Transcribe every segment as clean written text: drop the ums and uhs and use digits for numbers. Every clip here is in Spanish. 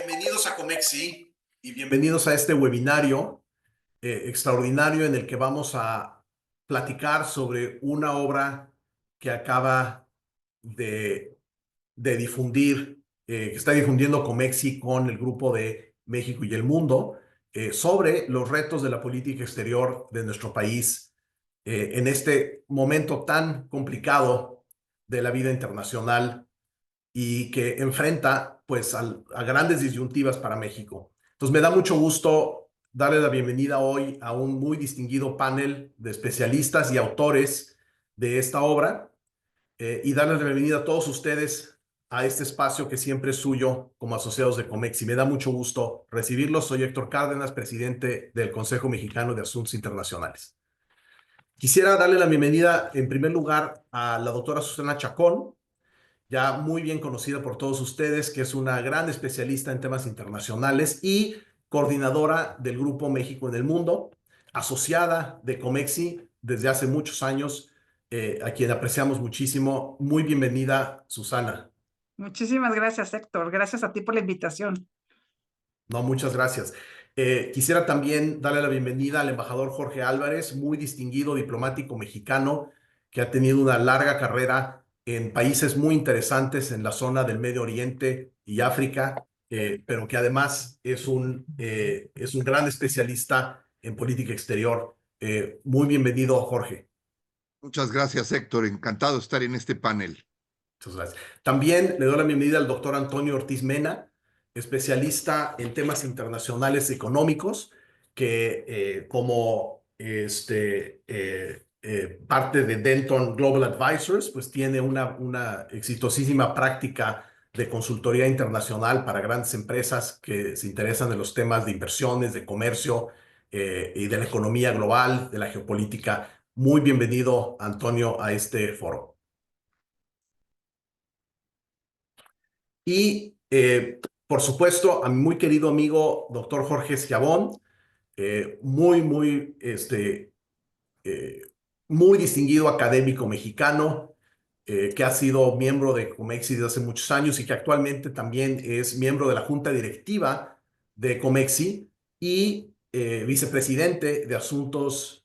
Bienvenidos a Comexi y bienvenidos a este webinario extraordinario en el que vamos a platicar sobre una obra que acaba de, de difundir, que está difundiendo Comexi con el Grupo de México y el Mundo, sobre los retos de la política exterior de nuestro país en este momento tan complicado de la vida internacional y que enfrenta pues a grandes disyuntivas para México. Entonces me da mucho gusto darle la bienvenida hoy a un muy distinguido panel de especialistas y autores de esta obra y darles la bienvenida a todos ustedes a este espacio que siempre es suyo como asociados de Comexi. Me da mucho gusto recibirlos. Soy Héctor Cárdenas, presidente del Consejo Mexicano de Asuntos Internacionales. Quisiera darle la bienvenida en primer lugar a la doctora Susana Chacón, ya muy bien conocida por todos ustedes, que es una gran especialista en temas internacionales y coordinadora del Grupo México en el Mundo, asociada de Comexi desde hace muchos años, a quien apreciamos muchísimo. Muy bienvenida, Susana. Muchísimas gracias, Héctor. Gracias a ti por la invitación. No, muchas gracias. Quisiera también darle la bienvenida al embajador Jorge Álvarez, muy distinguido diplomático mexicano que ha tenido una larga carrera en países muy interesantes en la zona del Medio Oriente y África, pero que además es un gran especialista en política exterior. Muy bienvenido, Jorge. Muchas gracias, Héctor. Encantado de estar en este panel. Muchas gracias. También le doy la bienvenida al doctor Antonio Ortiz Mena, especialista en temas internacionales económicos, que como parte de Denton Global Advisors, pues tiene una exitosísima práctica de consultoría internacional para grandes empresas que se interesan en los temas de inversiones, de comercio y de la economía global, de la geopolítica. Muy bienvenido, Antonio, a este foro. Y, por supuesto, a mi muy querido amigo, doctor Jorge Schiavón, eh, muy distinguido académico mexicano, que ha sido miembro de Comexi desde hace muchos años y que actualmente también es miembro de la junta directiva de Comexi y vicepresidente de asuntos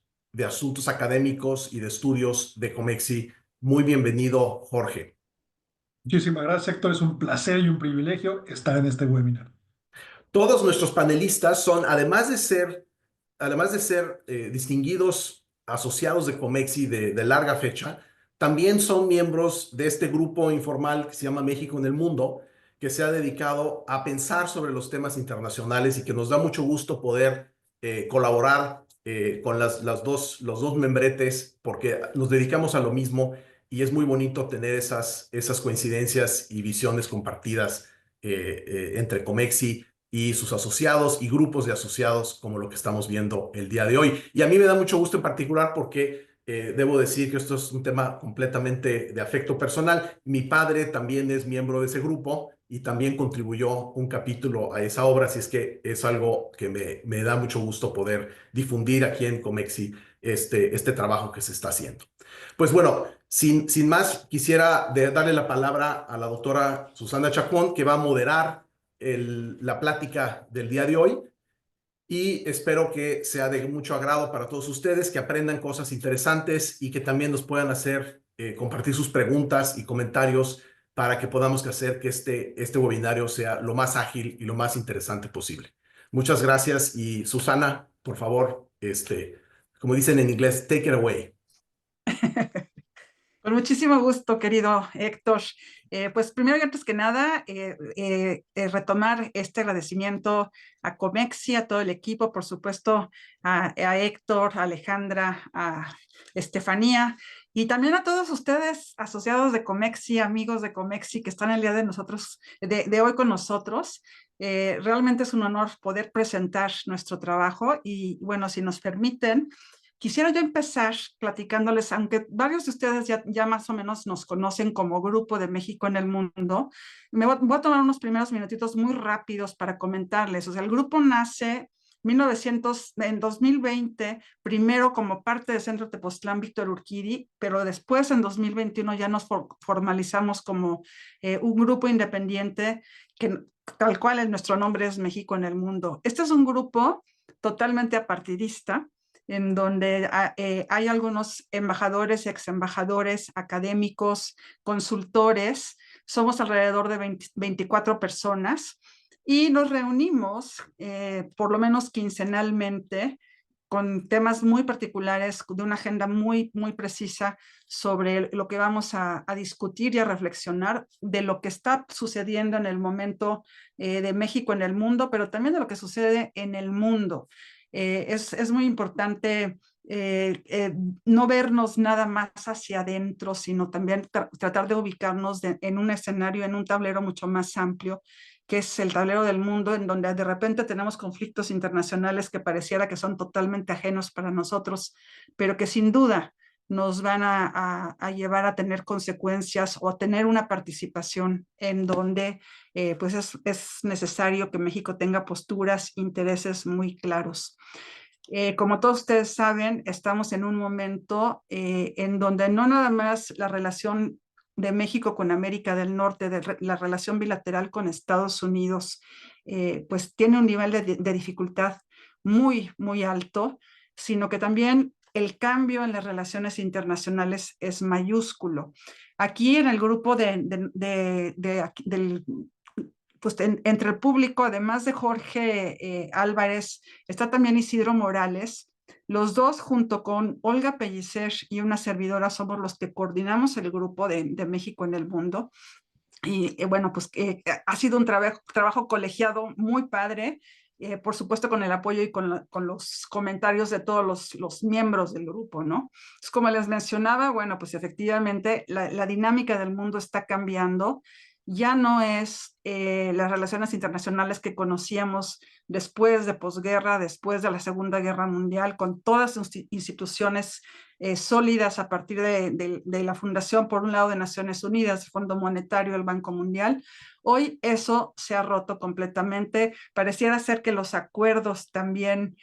académicos y de estudios de Comexi. Muy bienvenido, Jorge. Muchísimas gracias, Héctor. Es un placer y un privilegio estar en este webinar. Todos nuestros panelistas son, además de ser distinguidos asociados de Comexi de larga fecha, también son miembros de este grupo informal que se llama México en el Mundo, que se ha dedicado a pensar sobre los temas internacionales y que nos da mucho gusto poder colaborar con los dos membretes, porque nos dedicamos a lo mismo y es muy bonito tener esas coincidencias y visiones compartidas entre Comexi y sus asociados y grupos de asociados como lo que estamos viendo el día de hoy. Y a mí me da mucho gusto en particular porque debo decir que esto es un tema completamente de afecto personal. Mi padre también es miembro de ese grupo y también contribuyó un capítulo a esa obra, así es que es algo que me da mucho gusto poder difundir aquí en Comexi este trabajo que se está haciendo. Pues bueno, sin más, quisiera darle la palabra a la doctora Susana Chacón, que va a moderar la plática del día de hoy y espero que sea de mucho agrado para todos ustedes, que aprendan cosas interesantes y que también nos puedan hacer compartir sus preguntas y comentarios para que podamos hacer que este webinario sea lo más ágil y lo más interesante posible. Muchas gracias y Susana, por favor, como dicen en inglés, take it away. Con muchísimo gusto, querido Héctor. Pues primero y antes que nada, retomar este agradecimiento a Comexi, a todo el equipo, por supuesto, a Héctor, a Alejandra, a Estefanía y también a todos ustedes, asociados de Comexi, amigos de Comexi que están el día de hoy con nosotros. Realmente es un honor poder presentar nuestro trabajo y bueno, si nos permiten, quisiera yo empezar platicándoles, aunque varios de ustedes ya más o menos nos conocen como Grupo de México en el Mundo, voy a tomar unos primeros minutitos muy rápidos para comentarles. O sea, el grupo nace en 2020, primero como parte del Centro Tepoztlán Víctor Urquidi, pero después en 2021 ya nos formalizamos como un grupo independiente que tal cual nuestro nombre es México en el Mundo. Este es un grupo totalmente apartidista, en donde hay algunos embajadores, exembajadores, académicos, consultores. Somos alrededor de 24 personas y nos reunimos por lo menos quincenalmente con temas muy particulares, de una agenda muy precisa sobre lo que vamos a discutir y a reflexionar de lo que está sucediendo en el momento de México en el mundo, pero también de lo que sucede en el mundo. Es muy importante no vernos nada más hacia adentro, sino también tratar de ubicarnos en un escenario, en un tablero mucho más amplio, que es el tablero del mundo, en donde de repente tenemos conflictos internacionales que pareciera que son totalmente ajenos para nosotros, pero que sin duda nos van a llevar a tener consecuencias o a tener una participación en donde pues es necesario que México tenga posturas, intereses muy claros. Como todos ustedes saben, estamos en un momento en donde no nada más la relación de México con América del Norte, la relación bilateral con Estados Unidos, pues tiene un nivel de dificultad muy alto, sino que también el cambio en las relaciones internacionales es mayúsculo. Aquí en el grupo pues entre el público, además de Jorge Álvarez, está también Isidro Morales. Los dos, junto con Olga Pellicer y una servidora, somos los que coordinamos el grupo de México en el Mundo. Y bueno, pues ha sido un trabajo colegiado muy padre, por supuesto con el apoyo y con los comentarios de todos los miembros del grupo, ¿no? Entonces, como les mencionaba, bueno, pues efectivamente la dinámica del mundo está cambiando. Ya no es las relaciones internacionales que conocíamos después de posguerra, después de la Segunda Guerra Mundial, con todas las instituciones sólidas a partir de la fundación, por un lado, de Naciones Unidas, el Fondo Monetario, el Banco Mundial. Hoy eso se ha roto completamente. Pareciera ser que los acuerdos también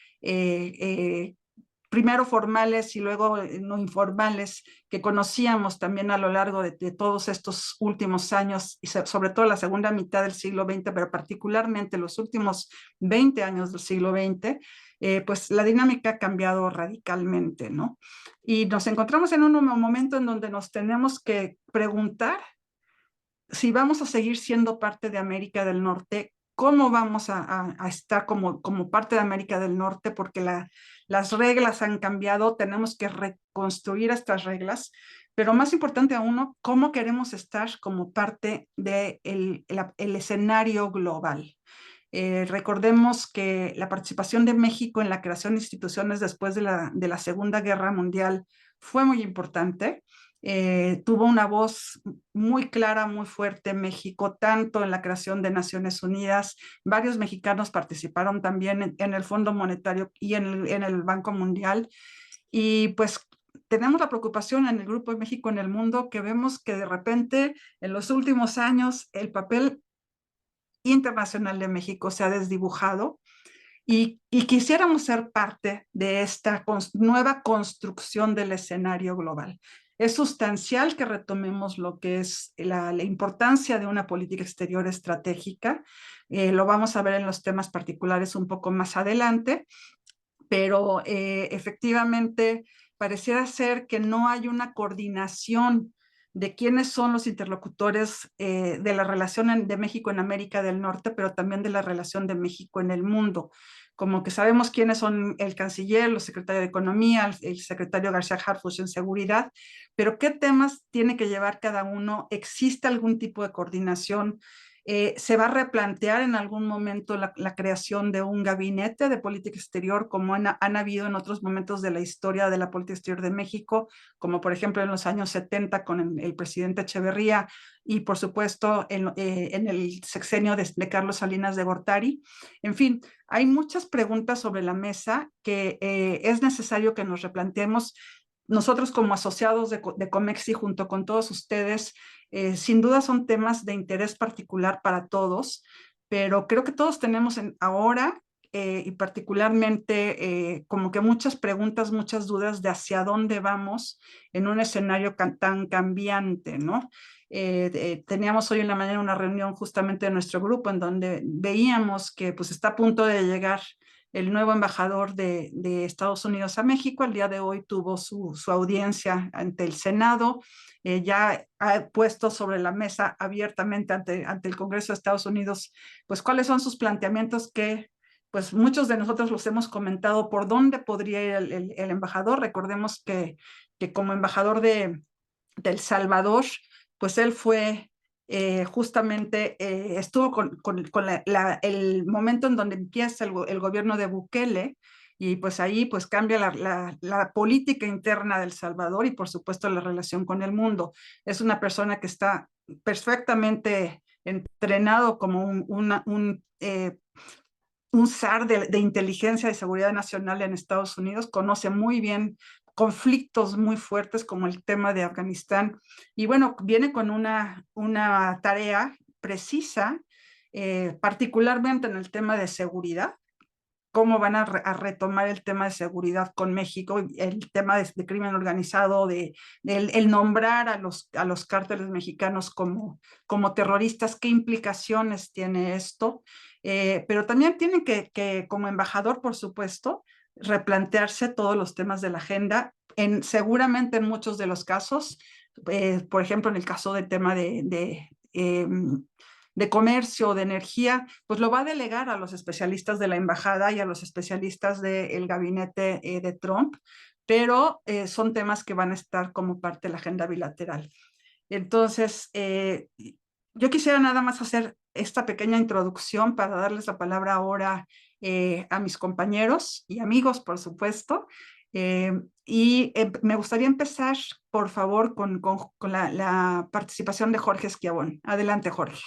primero formales y luego no informales, que conocíamos también a lo largo de todos estos últimos años, y sobre todo la segunda mitad del siglo XX, pero particularmente los últimos 20 años del siglo XX, pues la dinámica ha cambiado radicalmente, ¿no? Y nos encontramos en un momento en donde nos tenemos que preguntar si vamos a seguir siendo parte de América del Norte, cómo vamos a estar como parte de América del Norte, porque las reglas han cambiado, tenemos que reconstruir estas reglas, pero más importante aún, cómo queremos estar como parte del el escenario global. Recordemos que la participación de México en la creación de instituciones después de la Segunda Guerra Mundial fue muy importante. Tuvo una voz muy clara, muy fuerte en México, tanto en la creación de Naciones Unidas. Varios mexicanos participaron también en el Fondo Monetario y en el Banco Mundial. Y pues tenemos la preocupación en el Grupo de México en el Mundo, que vemos que de repente en los últimos años el papel internacional de México se ha desdibujado y quisiéramos ser parte de esta nueva construcción del escenario global. Es sustancial que retomemos lo que es la importancia de una política exterior estratégica. Lo vamos a ver en los temas particulares un poco más adelante, pero efectivamente pareciera ser que no hay una coordinación de quiénes son los interlocutores de la relación de México en América del Norte, pero también de la relación de México en el mundo. Como que sabemos quiénes son el canciller, el secretario de Economía, el secretario García Harfuch en Seguridad, pero qué temas tiene que llevar cada uno. ¿Existe algún tipo de coordinación? ¿Se va a replantear en algún momento la creación de un gabinete de política exterior, como han habido en otros momentos de la historia de la política exterior de México, como por ejemplo en los años 70 con el presidente Echeverría y por supuesto en el sexenio de Carlos Salinas de Gortari? En fin, hay muchas preguntas sobre la mesa que es necesario que nos replanteemos. Nosotros como asociados de Comexi, junto con todos ustedes, sin duda son temas de interés particular para todos, pero creo que todos tenemos ahora y particularmente como que muchas preguntas, muchas dudas de hacia dónde vamos en un escenario tan cambiante, ¿no? Teníamos hoy en la mañana una reunión justamente de nuestro grupo en donde veíamos que pues está a punto de llegar el nuevo embajador de Estados Unidos a México. El día de hoy tuvo su audiencia ante el Senado. Ya ha puesto sobre la mesa abiertamente ante el Congreso de Estados Unidos, pues cuáles son sus planteamientos que pues muchos de nosotros los hemos comentado por dónde podría ir el embajador. Recordemos que como embajador de El Salvador, pues él fue justamente, estuvo con el momento en donde empieza el gobierno de Bukele, y pues ahí pues cambia la política interna de El Salvador y por supuesto la relación con el mundo. Es una persona que está perfectamente entrenado como un zar de inteligencia y seguridad nacional en Estados Unidos, conoce muy bien conflictos muy fuertes como el tema de Afganistán, y bueno, viene con una tarea precisa, particularmente en el tema de seguridad, cómo van a retomar el tema de seguridad con México, el tema de crimen organizado, el nombrar a los cárteles mexicanos como terroristas, qué implicaciones tiene esto. Pero también tienen que, como embajador, por supuesto, replantearse todos los temas de la agenda, seguramente en muchos de los casos, por ejemplo, en el caso del tema de comercio, de energía, pues lo va a delegar a los especialistas de la embajada y a los especialistas del gabinete de Trump, pero son temas que van a estar como parte de la agenda bilateral. Entonces, yo quisiera nada más hacer esta pequeña introducción para darles la palabra ahora a mis compañeros y amigos, por supuesto. Me gustaría empezar, por favor, con la participación de Jorge Schiavone. Adelante, Jorge.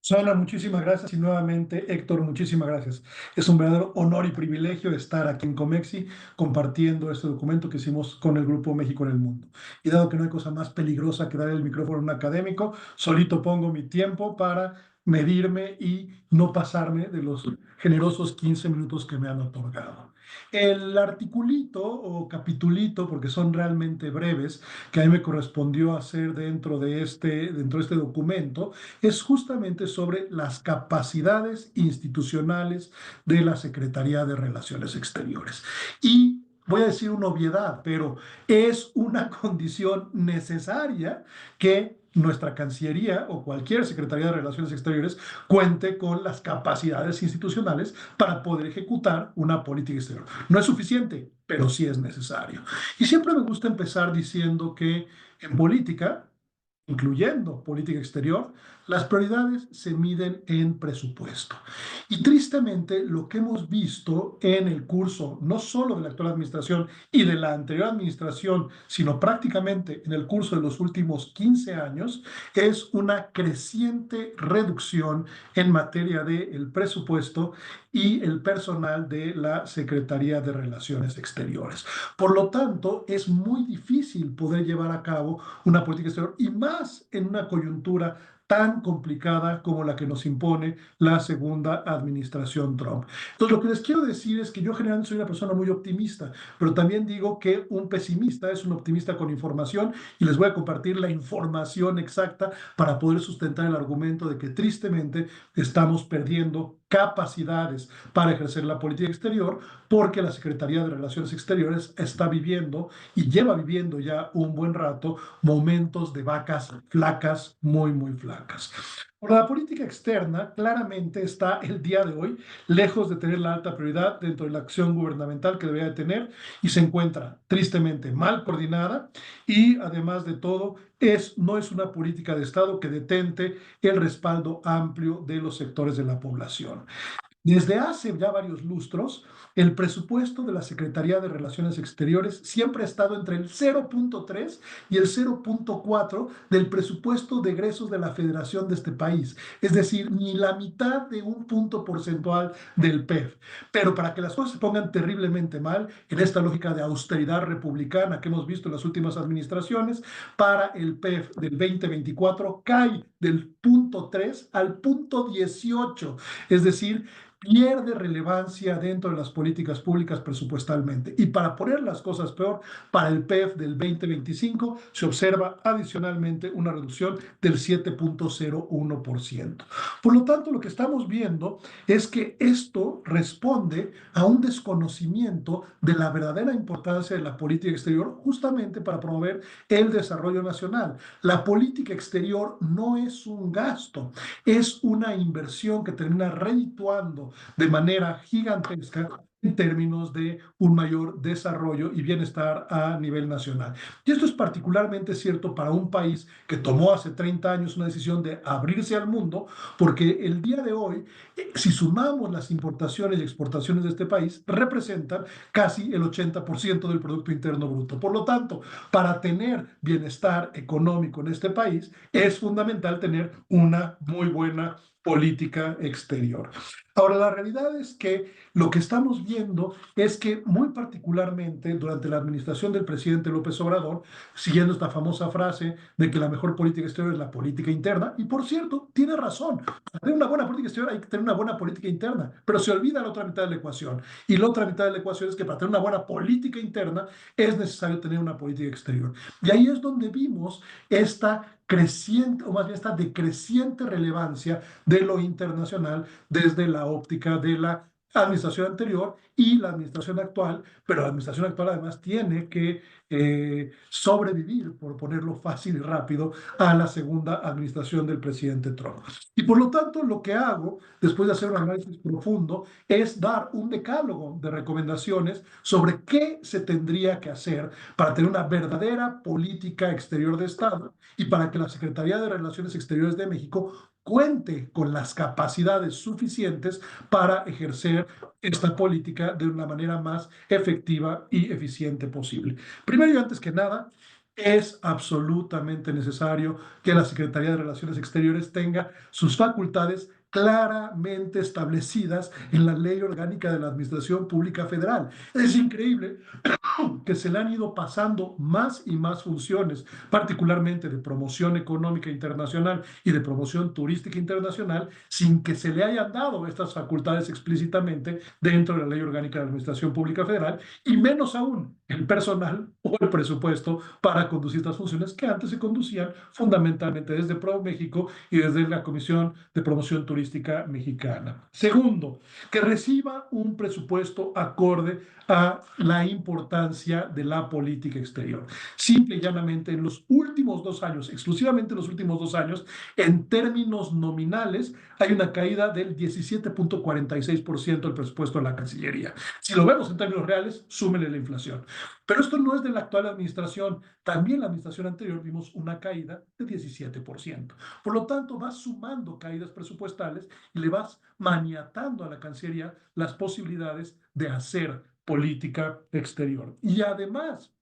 Susana, muchísimas gracias y nuevamente Héctor, muchísimas gracias. Es un verdadero honor y privilegio estar aquí en Comexi compartiendo este documento que hicimos con el Grupo México en el Mundo. Y dado que no hay cosa más peligrosa que dar el micrófono a un académico, solito pongo mi tiempo para medirme y no pasarme de los generosos 15 minutos que me han otorgado. El articulito o capitulito, porque son realmente breves, que a mí me correspondió hacer dentro de este documento, es justamente sobre las capacidades institucionales de la Secretaría de Relaciones Exteriores. Y voy a decir una obviedad, pero es una condición necesaria que nuestra Cancillería o cualquier Secretaría de Relaciones Exteriores cuente con las capacidades institucionales para poder ejecutar una política exterior. No es suficiente, pero sí es necesario. Y siempre me gusta empezar diciendo que en política, incluyendo política exterior, las prioridades se miden en presupuesto. Y tristemente, lo que hemos visto en el curso, no solo de la actual administración y de la anterior administración, sino prácticamente en el curso de los últimos 15 años, es una creciente reducción en materia del presupuesto y el personal de la Secretaría de Relaciones Exteriores. Por lo tanto, es muy difícil poder llevar a cabo una política exterior y más en una coyuntura tan complicada como la que nos impone la segunda administración Trump. Entonces, lo que les quiero decir es que yo generalmente soy una persona muy optimista, pero también digo que un pesimista es un optimista con información y les voy a compartir la información exacta para poder sustentar el argumento de que tristemente estamos perdiendo capacidades para ejercer la política exterior porque la Secretaría de Relaciones Exteriores está viviendo y lleva viviendo ya un buen rato momentos de vacas flacas, muy, muy flacas. Por la política externa, claramente está el día de hoy lejos de tener la alta prioridad dentro de la acción gubernamental que debería de tener y se encuentra tristemente mal coordinada y además de todo no es una política de Estado que detente el respaldo amplio de los sectores de la población. Desde hace ya varios lustros, el presupuesto de la Secretaría de Relaciones Exteriores siempre ha estado entre el 0.3 y el 0.4 del presupuesto de egresos de la Federación de este país. Es decir, ni la mitad de un punto porcentual del PEF. Pero para que las cosas se pongan terriblemente mal, en esta lógica de austeridad republicana que hemos visto en las últimas administraciones, para el PEF del 2024 cae del 0.3 al 0.18. Es decir, pierde relevancia dentro de las políticas públicas presupuestalmente. Y para poner las cosas peor, para el PEF del 2025 se observa adicionalmente una reducción del 7.01%. Por lo tanto, lo que estamos viendo es que esto responde a un desconocimiento de la verdadera importancia de la política exterior justamente para promover el desarrollo nacional. La política exterior no es un gasto, es una inversión que termina redituando de manera gigantesca en términos de un mayor desarrollo y bienestar a nivel nacional. Y esto es particularmente cierto para un país que tomó hace 30 años una decisión de abrirse al mundo, porque el día de hoy, si sumamos las importaciones y exportaciones de este país, representan casi el 80% del Producto Interno Bruto. Por lo tanto, para tener bienestar económico en este país, es fundamental tener una muy buena política exterior. Ahora, la realidad es que lo que estamos viendo es que muy particularmente durante la administración del presidente López Obrador, siguiendo esta famosa frase de que la mejor política exterior es la política interna, y por cierto, tiene razón, para tener una buena política exterior hay que tener una buena política interna, pero se olvida la otra mitad de la ecuación, y la otra mitad de la ecuación es que para tener una buena política interna es necesario tener una política exterior. Y ahí es donde vimos esta creciente, o más bien esta decreciente relevancia de lo internacional desde la óptica de la administración anterior y la administración actual, pero la administración actual además tiene que sobrevivir, por ponerlo fácil y rápido, a la segunda administración del presidente Trump. Y por lo tanto, lo que hago, después de hacer un análisis profundo, es dar un decálogo de recomendaciones sobre qué se tendría que hacer para tener una verdadera política exterior de Estado y para que la Secretaría de Relaciones Exteriores de México cuente con las capacidades suficientes para ejercer esta política de una manera más efectiva y eficiente posible. Primero y antes que nada, es absolutamente necesario que la Secretaría de Relaciones Exteriores tenga sus facultades claramente establecidas en la Ley Orgánica de la Administración Pública Federal. Es increíble que se le han ido pasando más y más funciones, particularmente de promoción económica internacional y de promoción turística internacional, sin que se le hayan dado estas facultades explícitamente dentro de la Ley Orgánica de la Administración Pública Federal, y menos aún el personal o el presupuesto para conducir estas funciones que antes se conducían fundamentalmente desde ProMéxico y desde la Comisión de Promoción Turística Mexicana. Segundo, que reciba un presupuesto acorde a la importancia de la política exterior. Simple y llanamente, en los últimos 2 años, exclusivamente en los últimos 2 años, en términos nominales, hay una caída del 17.46% del presupuesto de la Cancillería. Si lo vemos en términos reales, súmele la inflación. Pero esto no es de la actual administración. También la administración anterior vimos una caída de 17%. Por lo tanto, vas sumando caídas presupuestales y le vas maniatando a la Cancillería las posibilidades de hacer política exterior. Y además,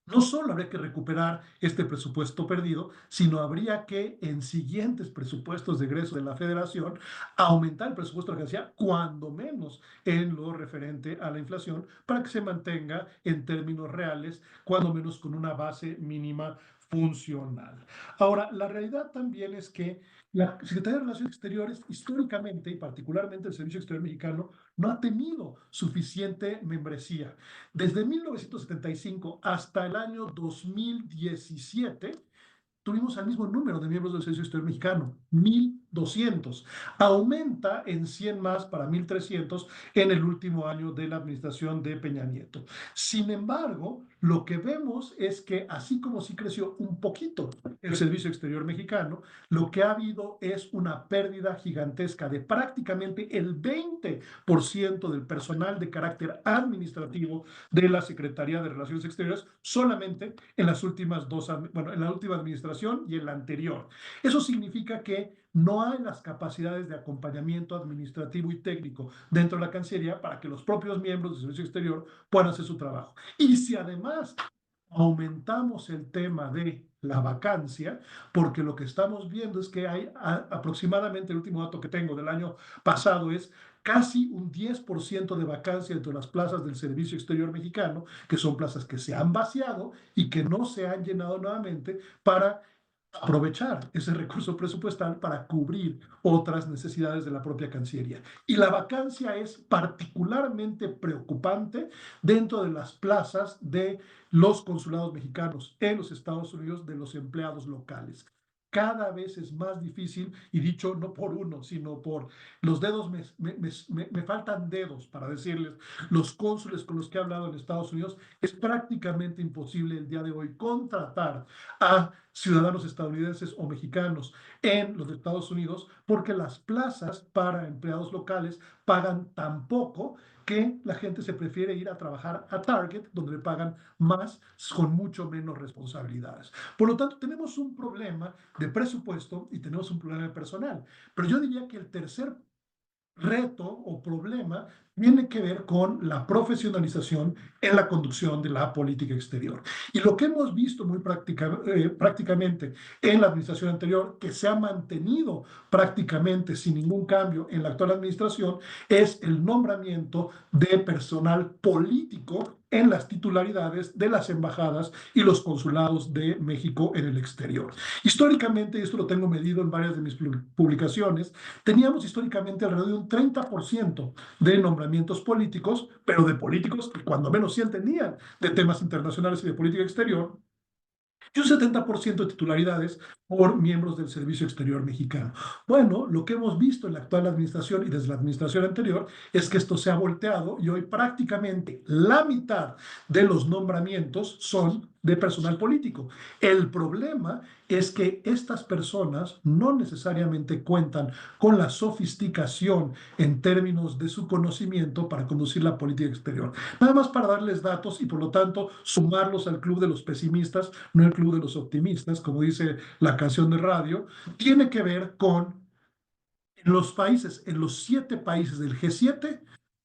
no solo habría que recuperar este presupuesto perdido, sino habría que, en siguientes presupuestos de egreso de la Federación, aumentar el presupuesto de la Cancillería, cuando menos en lo referente a la inflación, para que se mantenga en términos reales, cuando menos con una base mínima funcional. Ahora, la realidad también es que la Secretaría de Relaciones Exteriores, históricamente, y particularmente el Servicio Exterior Mexicano, no ha tenido suficiente membresía. Desde 1975 hasta el año 2017, tuvimos el mismo número de miembros del Servicio Exterior Mexicano, 1,200. Aumenta en 100 más para 1,300 en el último año de la administración de Peña Nieto. Sin embargo, lo que vemos es que así como sí creció un poquito el Servicio Exterior Mexicano, lo que ha habido es una pérdida gigantesca de prácticamente el 20% del personal de carácter administrativo de la Secretaría de Relaciones Exteriores solamente en las últimas en la última administración y en la anterior. Eso significa que no hay las capacidades de acompañamiento administrativo y técnico dentro de la Cancillería para que los propios miembros del Servicio Exterior puedan hacer su trabajo. Y si además aumentamos el tema de la vacancia, porque lo que estamos viendo es que hay aproximadamente, el último dato que tengo del año pasado es casi un 10% de vacancia entre las plazas del Servicio Exterior Mexicano, que son plazas que se han vaciado y que no se han llenado nuevamente para aprovechar ese recurso presupuestal para cubrir otras necesidades de la propia Cancillería. Y la vacancia es particularmente preocupante dentro de las plazas de los consulados mexicanos en los Estados Unidos, de los empleados locales. Cada vez es más difícil, y dicho no por uno, sino por los dedos, me faltan dedos para decirles, los cónsules con los que he hablado en Estados Unidos, es prácticamente imposible el día de hoy contratar a ciudadanos estadounidenses o mexicanos en los Estados Unidos, porque las plazas para empleados locales pagan tan poco que la gente se prefiere ir a trabajar a Target, donde le pagan más con mucho menos responsabilidades. Por lo tanto, tenemos un problema de presupuesto y tenemos un problema de personal. Pero yo diría que el tercer reto o problema tiene que ver con la profesionalización en la conducción de la política exterior. Y lo que hemos visto muy prácticamente en la administración anterior, que se ha mantenido prácticamente sin ningún cambio en la actual administración, es el nombramiento de personal político en las titularidades de las embajadas y los consulados de México en el exterior. Históricamente, y esto lo tengo medido en varias de mis publicaciones, teníamos históricamente alrededor de un 30% de nombramientos políticos, pero de políticos que cuando menos sí entendían de temas internacionales y de política exterior, y un 70% de titularidades por miembros del Servicio Exterior Mexicano. Bueno, lo que hemos visto en la actual administración y desde la administración anterior es que esto se ha volteado y hoy prácticamente la mitad de los nombramientos son de personal político. El problema es que estas personas no necesariamente cuentan con la sofisticación en términos de su conocimiento para conducir la política exterior. Nada más para darles datos y por lo tanto sumarlos al club de los pesimistas, no el club de los optimistas, como dice la canción de radio, tiene que ver con en los países, en los 7 países del G7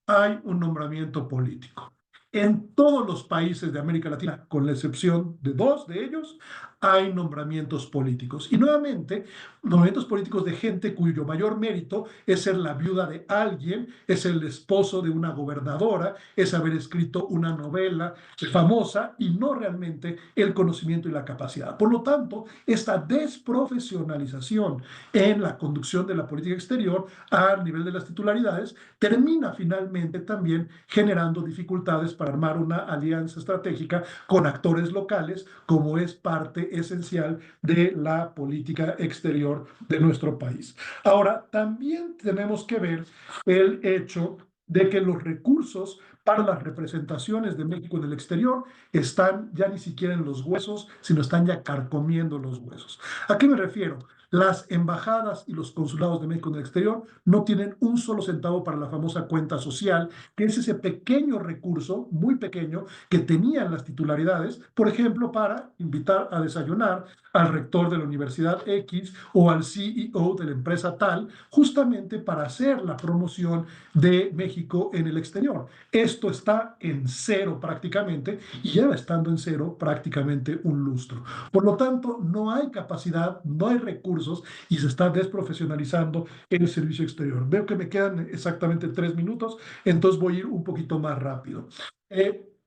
hay un nombramiento político. En todos los países de América Latina, con la excepción de 2 de ellos, hay nombramientos políticos. Y nuevamente, nombramientos políticos de gente cuyo mayor mérito es ser la viuda de alguien, es el esposo de una gobernadora, es haber escrito una novela famosa y no realmente el conocimiento y la capacidad. Por lo tanto, esta desprofesionalización en la conducción de la política exterior a nivel de las titularidades termina finalmente también generando dificultades para armar una alianza estratégica con actores locales, como es parte esencial de la política exterior de nuestro país. Ahora, también tenemos que ver el hecho de que los recursos para las representaciones de México en el exterior están ya ni siquiera en los huesos, sino están ya carcomiendo los huesos. ¿A qué me refiero? Las embajadas y los consulados de México en el exterior no tienen un solo centavo para la famosa cuenta social, que es ese pequeño recurso, muy pequeño, que tenían las titularidades, por ejemplo, para invitar a desayunar al rector de la Universidad X o al CEO de la empresa tal, justamente para hacer la promoción de México en el exterior. Esto está en cero prácticamente y lleva estando en cero prácticamente un lustro. Por lo tanto, no hay capacidad, no hay recursos y se está desprofesionalizando el servicio exterior. Veo que me quedan exactamente 3 minutos, entonces voy a ir un poquito más rápido.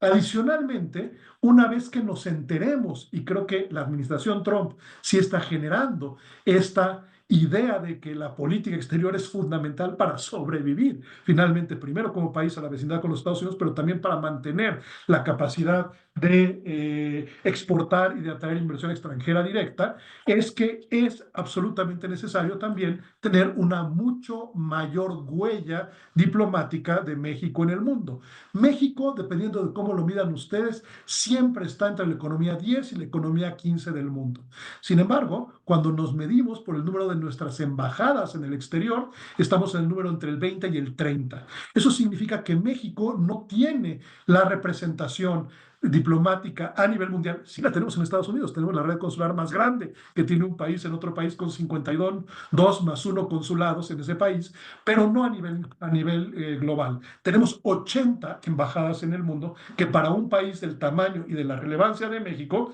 Adicionalmente, una vez que nos enteremos, y creo que la administración Trump sí está generando esta idea de que la política exterior es fundamental para sobrevivir, finalmente, primero como país a la vecindad con los Estados Unidos, pero también para mantener la capacidad de exportar y de atraer inversión extranjera directa, es que es absolutamente necesario también tener una mucho mayor huella diplomática de México en el mundo. México, dependiendo de cómo lo midan ustedes, siempre está entre la economía 10 y la economía 15 del mundo. Sin embargo, cuando nos medimos por el número de nuestras embajadas en el exterior, estamos en el número entre el 20 y el 30. Eso significa que México no tiene la representación diplomática a nivel mundial. Sí la tenemos en Estados Unidos, tenemos la red consular más grande que tiene un país en otro país con 52 más 1 consulados en ese país, pero no a nivel global. Tenemos 80 embajadas en el mundo que para un país del tamaño y de la relevancia de México,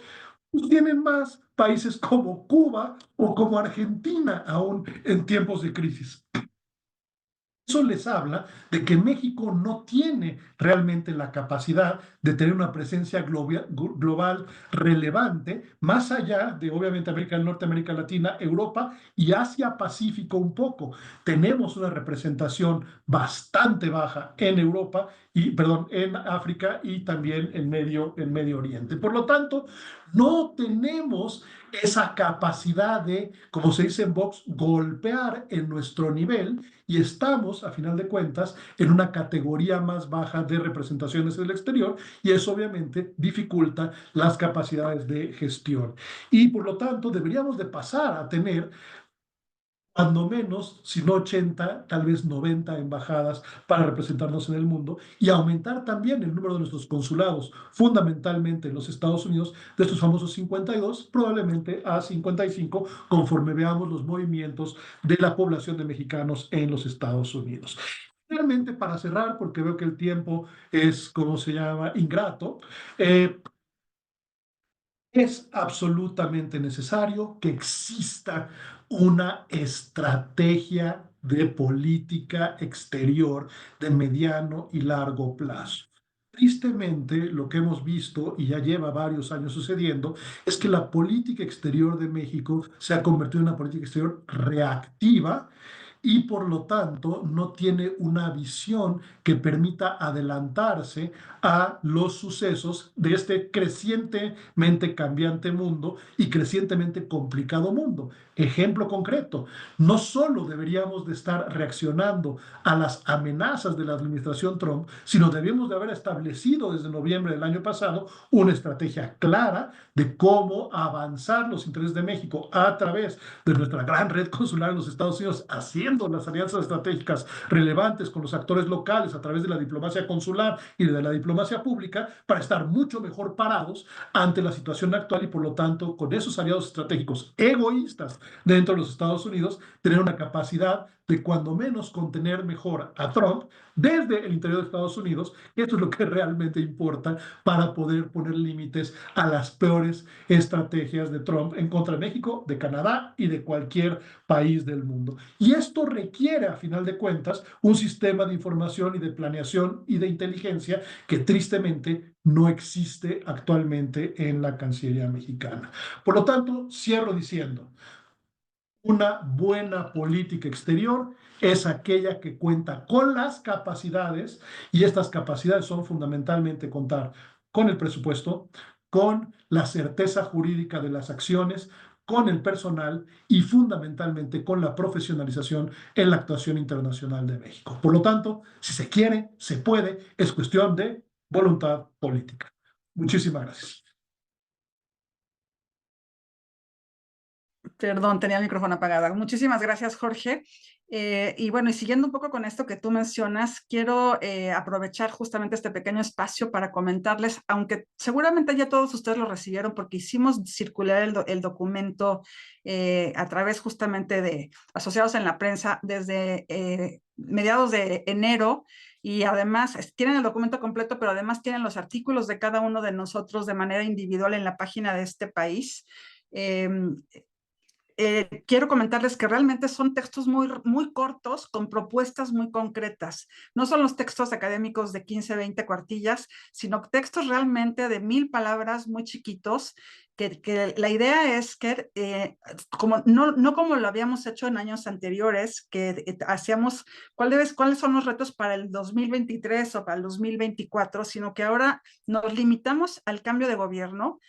pues tienen más países como Cuba o como Argentina aún en tiempos de crisis. Eso les habla de que México no tiene realmente la capacidad de tener una presencia global relevante, más allá de, obviamente, América del Norte, América Latina, Europa y Asia-Pacífico un poco. Tenemos una representación bastante baja en Europa, perdón, en África y también en Medio Oriente. Por lo tanto, no tenemos esa capacidad de, como se dice en Vox, golpear en nuestro nivel, y estamos, a final de cuentas, en una categoría más baja de representaciones del exterior, y eso obviamente dificulta las capacidades de gestión. Y por lo tanto, deberíamos de pasar a tener cuando menos, si no 80, tal vez 90 embajadas para representarnos en el mundo, y aumentar también el número de nuestros consulados, fundamentalmente en los Estados Unidos, de estos famosos 52, probablemente a 55, conforme veamos los movimientos de la población de mexicanos en los Estados Unidos. Realmente, para cerrar, porque veo que el tiempo es, como se llama, ingrato, es absolutamente necesario que exista una estrategia de política exterior de mediano y largo plazo. Tristemente, lo que hemos visto, y ya lleva varios años sucediendo, es que la política exterior de México se ha convertido en una política exterior reactiva, y por lo tanto no tiene una visión que permita adelantarse a los sucesos de este crecientemente cambiante mundo y crecientemente complicado mundo. Ejemplo concreto, no solo deberíamos de estar reaccionando a las amenazas de la administración Trump, sino debíamos de haber establecido desde noviembre del año pasado una estrategia clara de cómo avanzar los intereses de México a través de nuestra gran red consular en los Estados Unidos, haciendo las alianzas estratégicas relevantes con los actores locales a través de la diplomacia consular y de la diplomacia pública, para estar mucho mejor parados ante la situación actual, y por lo tanto, con esos aliados estratégicos egoístas dentro de los Estados Unidos, tener una capacidad de cuando menos contener mejor a Trump desde el interior de Estados Unidos. Esto es lo que realmente importa para poder poner límites a las peores estrategias de Trump en contra de México, de Canadá y de cualquier país del mundo. Y esto requiere, a final de cuentas, un sistema de información y de planeación y de inteligencia que tristemente no existe actualmente en la Cancillería mexicana. Por lo tanto, cierro diciendo: una buena política exterior es aquella que cuenta con las capacidades, y estas capacidades son fundamentalmente contar con el presupuesto, con la certeza jurídica de las acciones, con el personal y fundamentalmente con la profesionalización en la actuación internacional de México. Por lo tanto, si se quiere, se puede, es cuestión de voluntad política. Muchísimas gracias. Perdón, tenía el micrófono apagado. Muchísimas gracias, Jorge. Y bueno, y siguiendo un poco con esto que tú mencionas, quiero aprovechar justamente este pequeño espacio para comentarles, aunque seguramente ya todos ustedes lo recibieron porque hicimos circular el documento a través justamente de asociados en la prensa desde mediados de enero, y además tienen el documento completo, pero además tienen los artículos de cada uno de nosotros de manera individual en la página de este país. Quiero comentarles que realmente son textos muy cortos, con propuestas muy concretas. No son los textos académicos de 15, 20 cuartillas, sino textos realmente de 1000 palabras, muy chiquitos, que la idea es que, no como lo habíamos hecho en años anteriores, que hacíamos cuáles son los retos para el 2023 o para el 2024, sino que ahora nos limitamos al cambio de gobierno.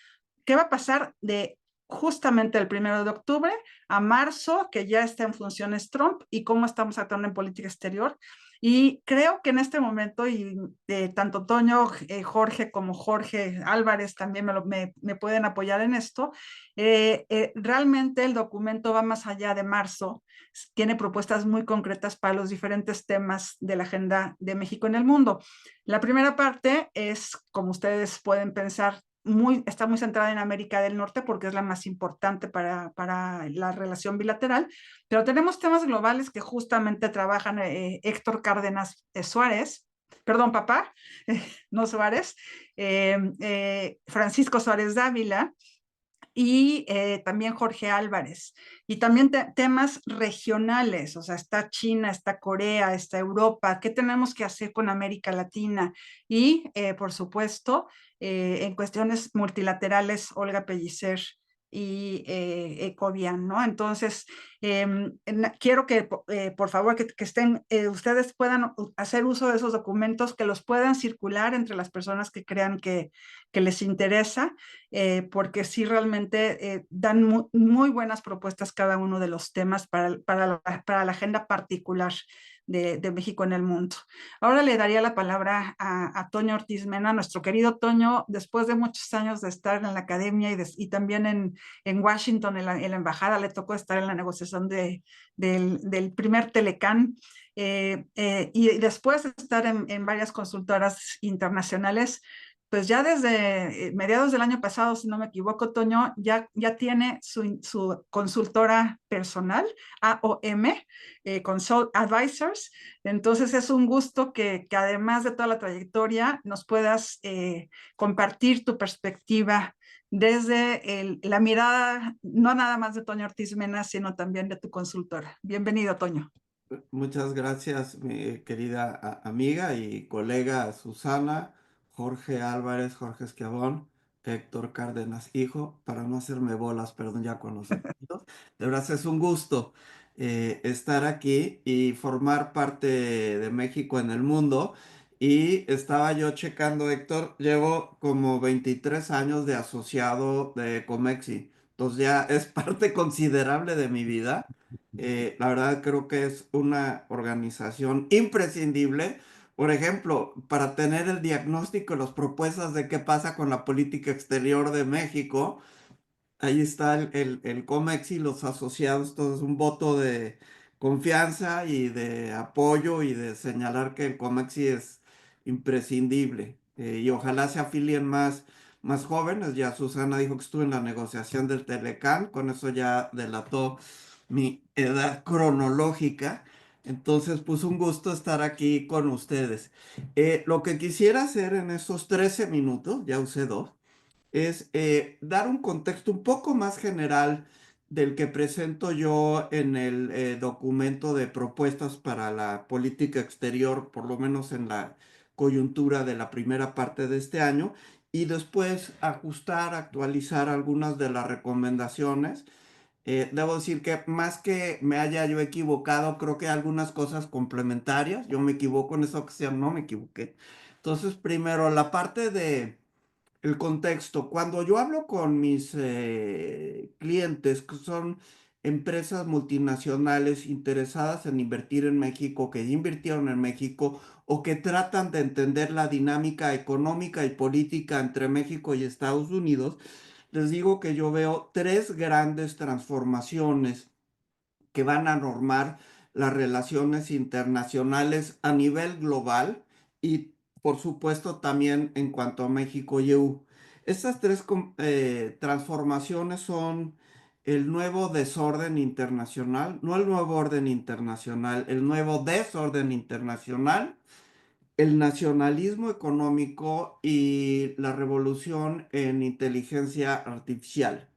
¿Qué va a pasar de justamente el 1 de octubre a marzo, que ya está en funciones Trump, y cómo estamos actuando en política exterior? Y creo que en este momento, y tanto Toño, Jorge, como Jorge Álvarez también me pueden apoyar en esto, realmente el documento va más allá de marzo, tiene propuestas muy concretas para los diferentes temas de la agenda de México en el mundo. La primera parte es, como ustedes pueden pensar, está muy centrada en América del Norte porque es la más importante para la relación bilateral, pero tenemos temas globales que justamente trabajan Héctor Cárdenas Suárez, perdón, papá, no Suárez, Francisco Suárez Dávila, y también Jorge Álvarez. Y también temas regionales, o sea, está China, está Corea, está Europa, ¿qué tenemos que hacer con América Latina? Y, por supuesto, en cuestiones multilaterales, Olga Pellicer y Ecobian, ¿no? Entonces, quiero que, por favor, que estén, ustedes puedan hacer uso de esos documentos, que los puedan circular entre las personas que crean que les interesa, porque sí realmente dan muy buenas propuestas cada uno de los temas para la agenda particular de México en el mundo. Ahora le daría la palabra a Toño Ortiz Mena, nuestro querido Toño, después de muchos años de estar en la academia y también en Washington, en la embajada, le tocó estar en la negociación del primer Telecán, y después de estar en varias consultoras internacionales. Pues ya desde mediados del año pasado, si no me equivoco, Toño, ya tiene su consultora personal, AOM, Consult Advisors. Entonces es un gusto que además de toda la trayectoria nos puedas compartir tu perspectiva desde la mirada, no nada más de Toño Ortiz Mena, sino también de tu consultora. Bienvenido, Toño. Muchas gracias, mi querida amiga y colega Susana, Jorge Álvarez, Jorge Esquiavón, Héctor Cárdenas, hijo, para no hacerme bolas, perdón, ya con los apellidos. De verdad es un gusto estar aquí y formar parte de México en el mundo. Y estaba yo checando, Héctor, llevo como 23 años de asociado de Comexi, entonces ya es parte considerable de mi vida. La verdad creo que es una organización imprescindible, por ejemplo, para tener el diagnóstico y las propuestas de qué pasa con la política exterior de México. Ahí está el COMEX y los asociados, todo es un voto de confianza y de apoyo y de señalar que el COMEXI es imprescindible. Y ojalá se afilien más jóvenes. Ya Susana dijo que estuve en la negociación del Telecán, con eso ya delató mi edad cronológica. Entonces, pues un gusto estar aquí con ustedes. Lo que quisiera hacer en estos 13 minutos, ya usé dos, es dar un contexto un poco más general del que presento yo en el documento de propuestas para la política exterior, por lo menos en la coyuntura de la primera parte de este año, y después ajustar, actualizar algunas de las recomendaciones. Debo decir que más que me haya yo equivocado, creo que hay algunas cosas complementarias. Yo me equivoco en esa ocasión, no me equivoqué. Entonces, primero, la parte de el contexto. Cuando yo hablo con mis clientes, que son empresas multinacionales interesadas en invertir en México, que ya invirtieron en México o que tratan de entender la dinámica económica y política entre México y Estados Unidos, les digo que yo veo tres grandes transformaciones que van a normar las relaciones internacionales a nivel global y, por supuesto, también en cuanto a México y EU. Estas tres transformaciones son el nuevo desorden internacional, no el nuevo orden internacional, el nuevo desorden internacional, el nacionalismo económico y la revolución en inteligencia artificial.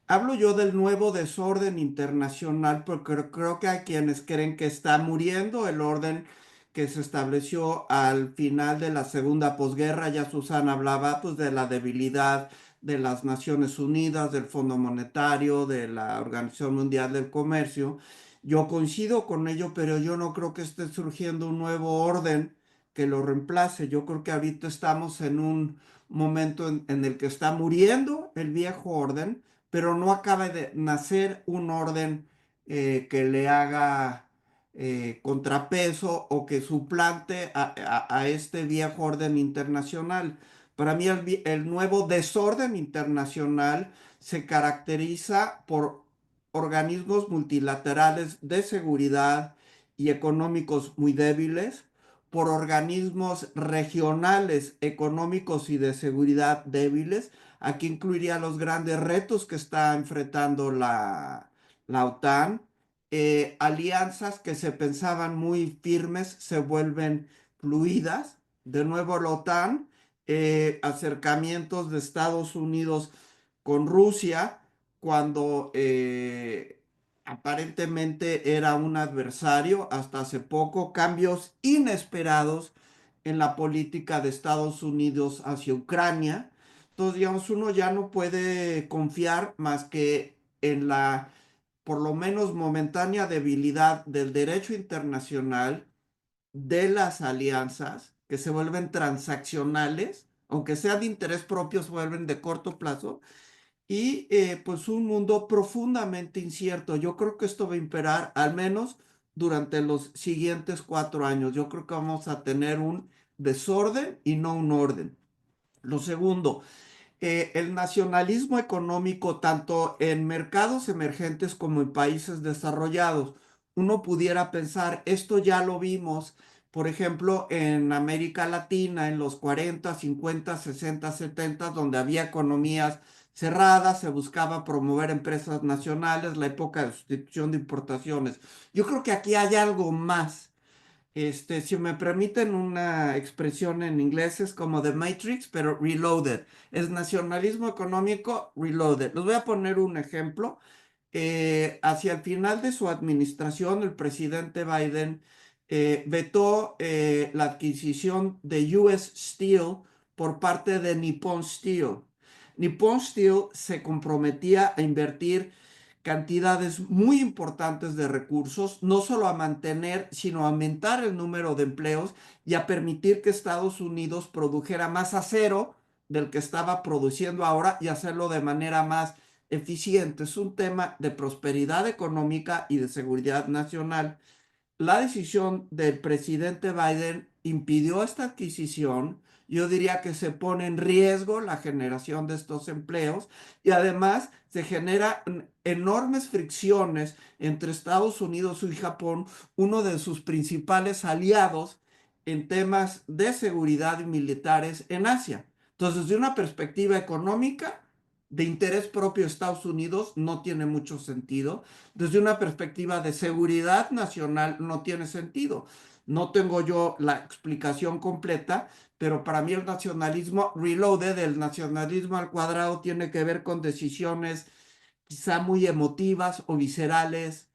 Hablo yo del nuevo desorden internacional porque creo que hay quienes creen que está muriendo el orden que se estableció al final de la segunda posguerra. Ya Susana hablaba pues de la debilidad de las Naciones Unidas, del Fondo Monetario, de la Organización Mundial del Comercio. Yo coincido con ello, pero yo no creo que esté surgiendo un nuevo orden que lo reemplace. Yo creo que ahorita estamos en un momento en el que está muriendo el viejo orden, pero no acaba de nacer un orden que le haga contrapeso o que suplante a este viejo orden internacional. Para mí el nuevo desorden internacional se caracteriza por organismos multilaterales de seguridad y económicos muy débiles, por organismos regionales económicos y de seguridad débiles. Aquí incluiría los grandes retos que está enfrentando la OTAN. Alianzas que se pensaban muy firmes se vuelven fluidas. De nuevo la OTAN, acercamientos de Estados Unidos con Rusia cuando aparentemente era un adversario hasta hace poco, cambios inesperados en la política de Estados Unidos hacia Ucrania. Entonces, digamos, uno ya no puede confiar más que en la, por lo menos momentánea, debilidad del derecho internacional, de las alianzas que se vuelven transaccionales, aunque sean de interés propio, se vuelven de corto plazo, y pues un mundo profundamente incierto. Yo creo que esto va a imperar al menos durante los siguientes 4 años. Yo creo que vamos a tener un desorden y no un orden. Lo segundo, el nacionalismo económico tanto en mercados emergentes como en países desarrollados. Uno pudiera pensar, esto ya lo vimos, por ejemplo, en América Latina en los 40, 50, 60, 70, donde había economías cerradas, se buscaba promover empresas nacionales, la época de sustitución de importaciones. Yo creo que aquí hay algo más. Si me permiten una expresión en inglés, es como The Matrix, pero reloaded. Es nacionalismo económico reloaded. Les voy a poner un ejemplo. Hacia el final de su administración, el presidente Biden vetó la adquisición de US Steel por parte de Nippon Steel. Nippon Steel se comprometía a invertir cantidades muy importantes de recursos, no solo a mantener, sino a aumentar el número de empleos y a permitir que Estados Unidos produjera más acero del que estaba produciendo ahora y hacerlo de manera más eficiente. Es un tema de prosperidad económica y de seguridad nacional. La decisión del presidente Biden impidió esta adquisición. Yo diría que se pone en riesgo la generación de estos empleos y además se generan enormes fricciones entre Estados Unidos y Japón, uno de sus principales aliados en temas de seguridad y militares en Asia. Entonces, desde una perspectiva económica, de interés propio de Estados Unidos, no tiene mucho sentido. Desde una perspectiva de seguridad nacional, no tiene sentido. No tengo yo la explicación completa, pero para mí el nacionalismo reloaded, el nacionalismo al cuadrado, tiene que ver con decisiones quizá muy emotivas o viscerales,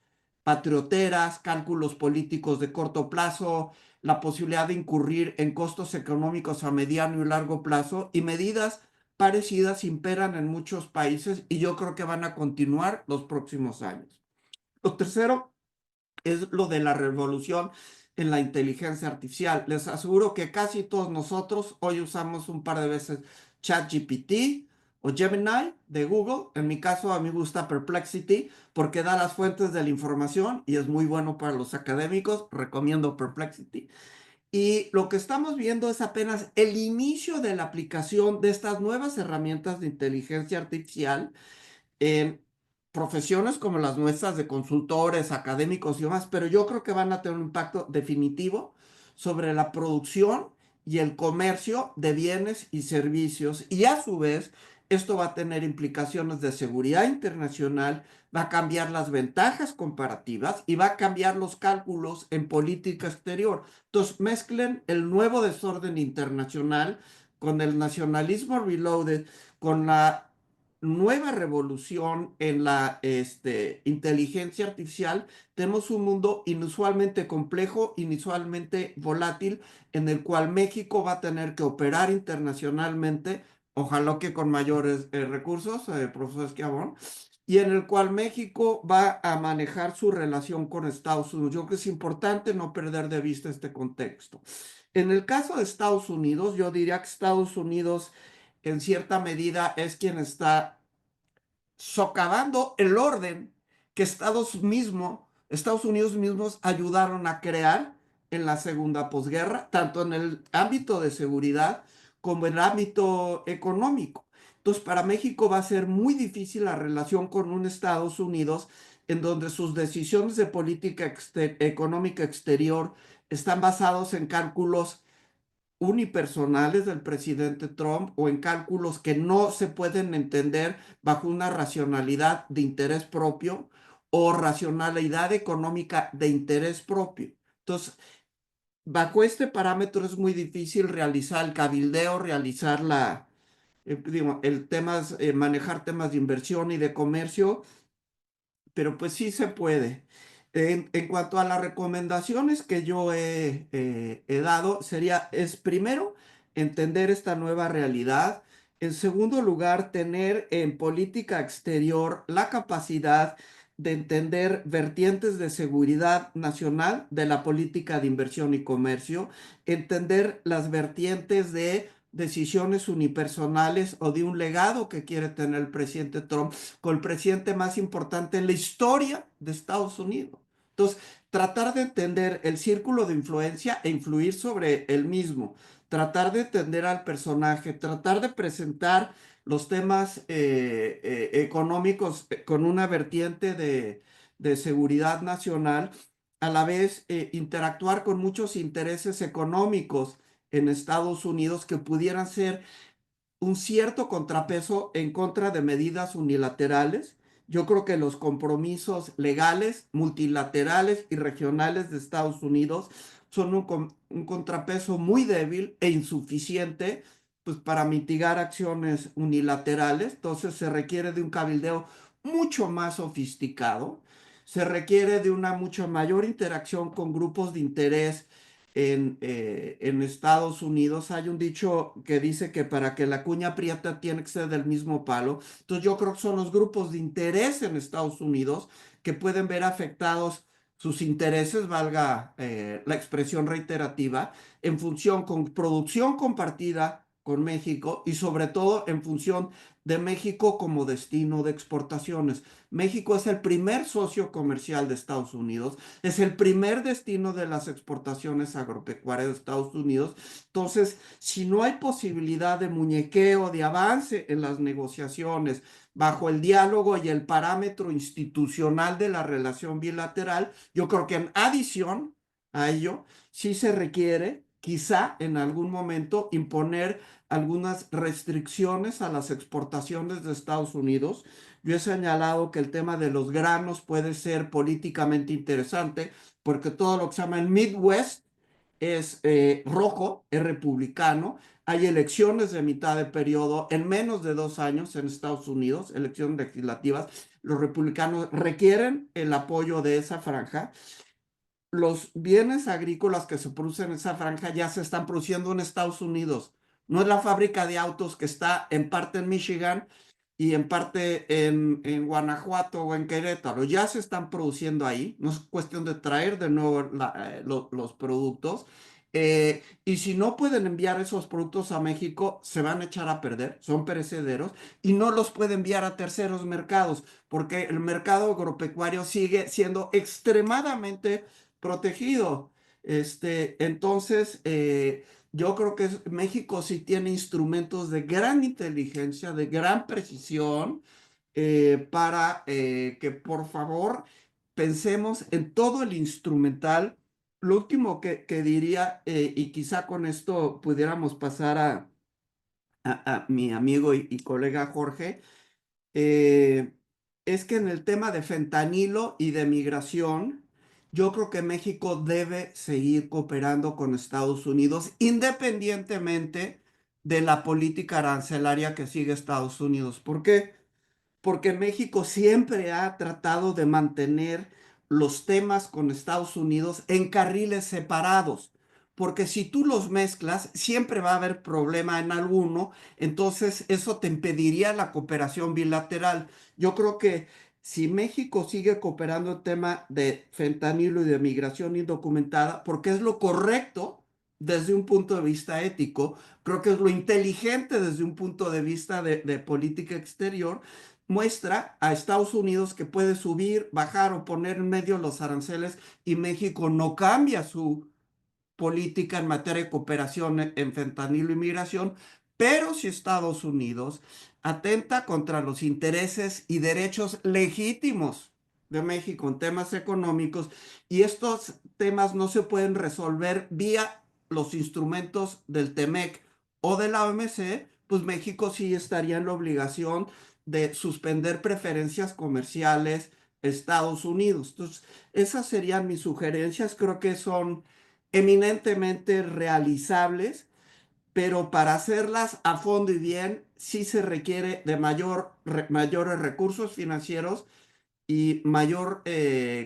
patrioteras, cálculos políticos de corto plazo, la posibilidad de incurrir en costos económicos a mediano y largo plazo, y medidas parecidas imperan en muchos países y yo creo que van a continuar los próximos años. Lo tercero es lo de la revolución en la inteligencia artificial. Les aseguro que casi todos nosotros hoy usamos un par de veces ChatGPT o Gemini de Google. En mi caso, a mí me gusta Perplexity porque da las fuentes de la información y es muy bueno para los académicos. Recomiendo Perplexity. Y lo que estamos viendo es apenas el inicio de la aplicación de estas nuevas herramientas de inteligencia artificial en profesiones como las nuestras de consultores, académicos y demás, pero yo creo que van a tener un impacto definitivo sobre la producción y el comercio de bienes y servicios. Y a su vez, esto va a tener implicaciones de seguridad internacional, va a cambiar las ventajas comparativas y va a cambiar los cálculos en política exterior. Entonces, mezclen el nuevo desorden internacional con el nacionalismo reloaded, con la nueva revolución en la inteligencia artificial. Tenemos un mundo inusualmente complejo, inusualmente volátil, en el cual México va a tener que operar internacionalmente, ojalá que con mayores recursos, profesor Esquiavón, y en el cual México va a manejar su relación con Estados Unidos. Yo creo que es importante no perder de vista este contexto. En el caso de Estados Unidos, yo diría que Estados Unidos en cierta medida es quien está socavando el orden que Estados Unidos mismos ayudaron a crear en la segunda posguerra, tanto en el ámbito de seguridad como en el ámbito económico. Entonces, para México va a ser muy difícil la relación con un Estados Unidos en donde sus decisiones de política económica exterior están basados en cálculos unipersonales del presidente Trump o en cálculos que no se pueden entender bajo una racionalidad de interés propio o racionalidad económica de interés propio. Entonces, bajo este parámetro es muy difícil realizar el cabildeo, realizar manejar temas de inversión y de comercio, pero pues sí se puede. En cuanto a las recomendaciones que yo he dado, es primero entender esta nueva realidad. En segundo lugar, tener en política exterior la capacidad de entender vertientes de seguridad nacional de la política de inversión y comercio, entender las vertientes de decisiones unipersonales o de un legado que quiere tener el presidente Trump con el presidente más importante en la historia de Estados Unidos. Entonces, tratar de entender el círculo de influencia e influir sobre el mismo, tratar de entender al personaje, tratar de presentar los temas económicos con una vertiente de seguridad nacional, a la vez interactuar con muchos intereses económicos en Estados Unidos que pudieran ser un cierto contrapeso en contra de medidas unilaterales. Yo creo que los compromisos legales, multilaterales y regionales de Estados Unidos son un contrapeso muy débil e insuficiente, pues, para mitigar acciones unilaterales. Entonces se requiere de un cabildeo mucho más sofisticado, se requiere de una mucho mayor interacción con grupos de interés en Estados Unidos. Hay un dicho que dice que para que la cuña aprieta tiene que ser del mismo palo. Entonces yo creo que son los grupos de interés en Estados Unidos que pueden ver afectados sus intereses, valga la expresión reiterativa, en función con producción compartida con México y sobre todo en función de México como destino de exportaciones. México es el primer socio comercial de Estados Unidos, es el primer destino de las exportaciones agropecuarias de Estados Unidos. Entonces, si no hay posibilidad de muñequeo, de avance en las negociaciones, bajo el diálogo y el parámetro institucional de la relación bilateral, yo creo que en adición a ello, sí se requiere, quizá en algún momento, imponer algunas restricciones a las exportaciones de Estados Unidos. Yo he señalado que el tema de los granos puede ser políticamente interesante porque todo lo que se llama el Midwest es rojo, es republicano. Hay elecciones de mitad de periodo en menos de 2 años en Estados Unidos, elecciones legislativas. Los republicanos requieren el apoyo de esa franja. Los bienes agrícolas que se producen en esa franja ya se están produciendo en Estados Unidos. No es la fábrica de autos que está en parte en Michigan y en parte en Guanajuato o en Querétaro. Ya se están produciendo ahí. No es cuestión de traer de nuevo los productos. Y si no pueden enviar esos productos a México, se van a echar a perder, son perecederos, y no los pueden enviar a terceros mercados, porque el mercado agropecuario sigue siendo extremadamente protegido. Entonces, yo creo que México sí tiene instrumentos de gran inteligencia, de gran precisión, para que por favor pensemos en todo el instrumental. Lo último que diría, y quizá con esto pudiéramos pasar a mi amigo y colega Jorge, eh, es que en el tema de fentanilo y de migración, yo creo que México debe seguir cooperando con Estados Unidos, independientemente de la política arancelaria que sigue Estados Unidos. ¿Por qué? Porque México siempre ha tratado de mantener los temas con Estados Unidos en carriles separados, porque si tú los mezclas, siempre va a haber problema en alguno, entonces eso te impediría la cooperación bilateral. Yo creo que si México sigue cooperando en tema de fentanilo y de migración indocumentada, porque es lo correcto desde un punto de vista ético, creo que es lo inteligente desde un punto de vista de política exterior, muestra a Estados Unidos que puede subir, bajar o poner en medio los aranceles y México no cambia su política en materia de cooperación en fentanilo y migración, pero si Estados Unidos atenta contra los intereses y derechos legítimos de México en temas económicos y estos temas no se pueden resolver vía los instrumentos del TEMEC o de la OMC, pues México sí estaría en la obligación de suspender preferencias comerciales a Estados Unidos. Entonces, esas serían mis sugerencias. Creo que son eminentemente realizables, pero para hacerlas a fondo y bien, sí se requiere de mayores recursos financieros y mayor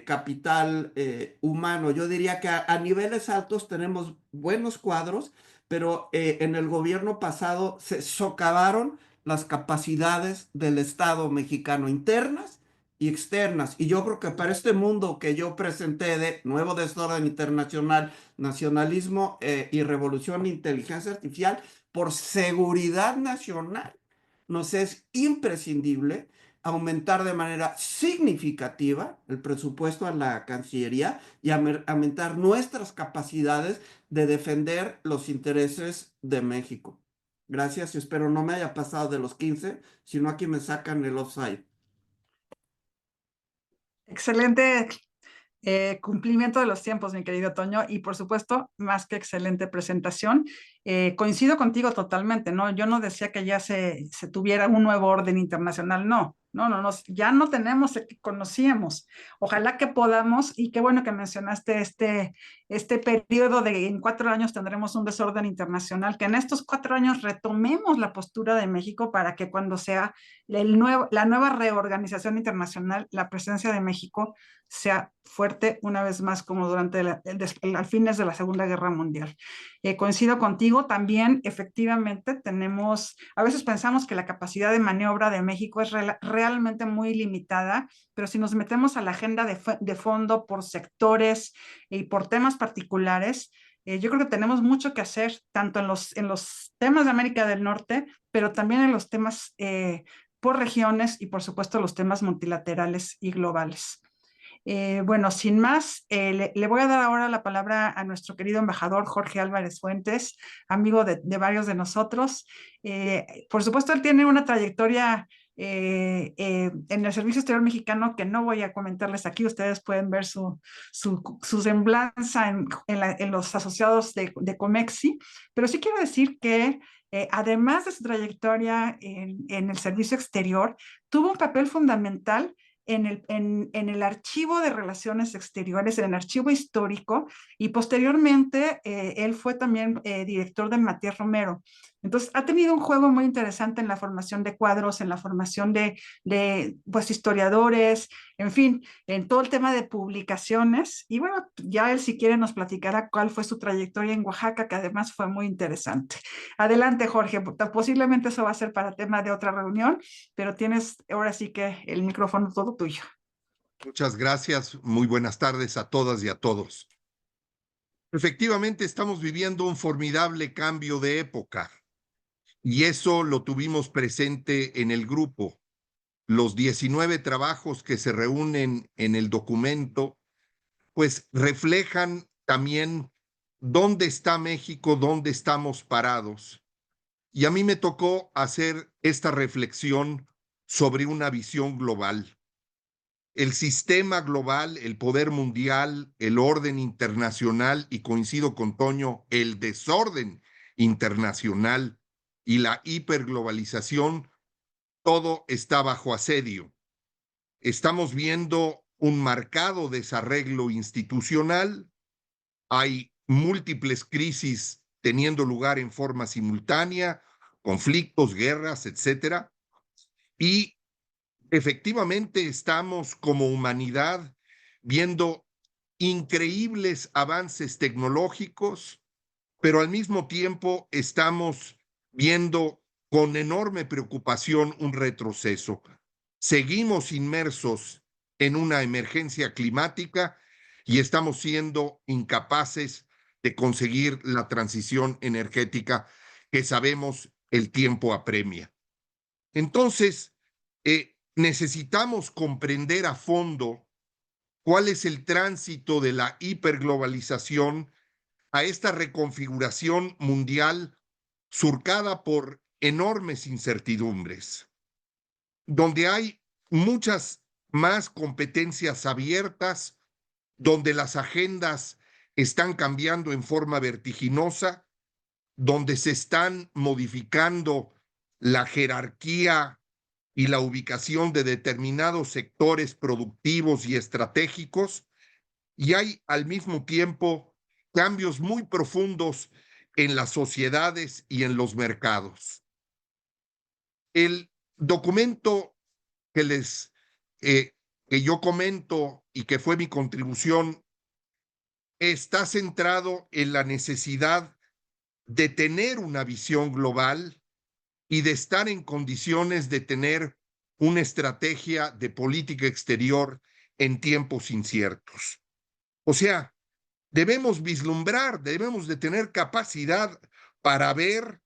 capital humano. Yo diría que a niveles altos tenemos buenos cuadros, pero en el gobierno pasado se socavaron las capacidades del Estado mexicano internas y externas. Y yo creo que para este mundo que yo presenté de nuevo desorden internacional, nacionalismo y revolución de inteligencia artificial, por seguridad nacional, nos es imprescindible aumentar de manera significativa el presupuesto a la Cancillería y aumentar nuestras capacidades de defender los intereses de México. Gracias y espero no me haya pasado de los 15, sino aquí me sacan el offside. Excelente cumplimiento de los tiempos, mi querido Toño, y por supuesto, más que excelente presentación. Coincido contigo totalmente, ¿no? Yo no decía que ya se tuviera un nuevo orden internacional, no. No, no, no, ya no tenemos el que conocíamos. Ojalá que podamos, y qué bueno que mencionaste este periodo de en 4 años tendremos un desorden internacional, que en estos 4 años retomemos la postura de México para que cuando sea la nueva reorganización internacional, la presencia de México sea fuerte una vez más como durante al fines de la Segunda Guerra Mundial. Coincido contigo, también efectivamente a veces pensamos que la capacidad de maniobra de México es realmente muy limitada, pero si nos metemos a la agenda de fondo por sectores y por temas particulares, yo creo que tenemos mucho que hacer, tanto en los temas de América del Norte, pero también en los temas por regiones y por supuesto los temas multilaterales y globales. Bueno, sin más, le voy a dar ahora la palabra a nuestro querido embajador Jorge Álvarez Fuentes, amigo de varios de nosotros. Por supuesto, él tiene una trayectoria en el Servicio Exterior Mexicano que no voy a comentarles aquí. Ustedes pueden ver su semblanza en los asociados de Comexi, pero sí quiero decir que además de su trayectoria en el Servicio Exterior, tuvo un papel fundamental en el archivo de relaciones exteriores, en el archivo histórico, y posteriormente él fue también director del Matías Romero. Entonces, ha tenido un juego muy interesante en la formación de cuadros, en la formación de pues, historiadores, en fin, en todo el tema de publicaciones. Y bueno, ya él si quiere nos platicará cuál fue su trayectoria en Oaxaca, que además fue muy interesante. Adelante, Jorge, posiblemente eso va a ser para tema de otra reunión, pero tienes ahora sí que el micrófono todo tuyo. Muchas gracias. Muy buenas tardes a todas y a todos. Efectivamente, estamos viviendo un formidable cambio de época y eso lo tuvimos presente en el grupo. Los 19 trabajos que se reúnen en el documento, pues reflejan también dónde está México, dónde estamos parados. Y a mí me tocó hacer esta reflexión sobre una visión global. El sistema global, el poder mundial, el orden internacional y coincido con Toño, el desorden internacional y la hiperglobalización, todo está bajo asedio. Estamos viendo un marcado desarreglo institucional, hay múltiples crisis teniendo lugar en forma simultánea, conflictos, guerras, etcétera, y efectivamente estamos como humanidad viendo increíbles avances tecnológicos, pero al mismo tiempo estamos viendo con enorme preocupación un retroceso. Seguimos inmersos en una emergencia climática y estamos siendo incapaces de conseguir la transición energética que sabemos el tiempo apremia. Entonces, necesitamos comprender a fondo cuál es el tránsito de la hiperglobalización a esta reconfiguración mundial surcada por enormes incertidumbres, donde hay muchas más competencias abiertas, donde las agendas están cambiando en forma vertiginosa, donde se están modificando la jerarquía y la ubicación de determinados sectores productivos y estratégicos, y hay al mismo tiempo cambios muy profundos en las sociedades y en los mercados. El documento que yo comento y que fue mi contribución está centrado en la necesidad de tener una visión global y de estar en condiciones de tener una estrategia de política exterior en tiempos inciertos. O sea, debemos vislumbrar, debemos de tener capacidad para ver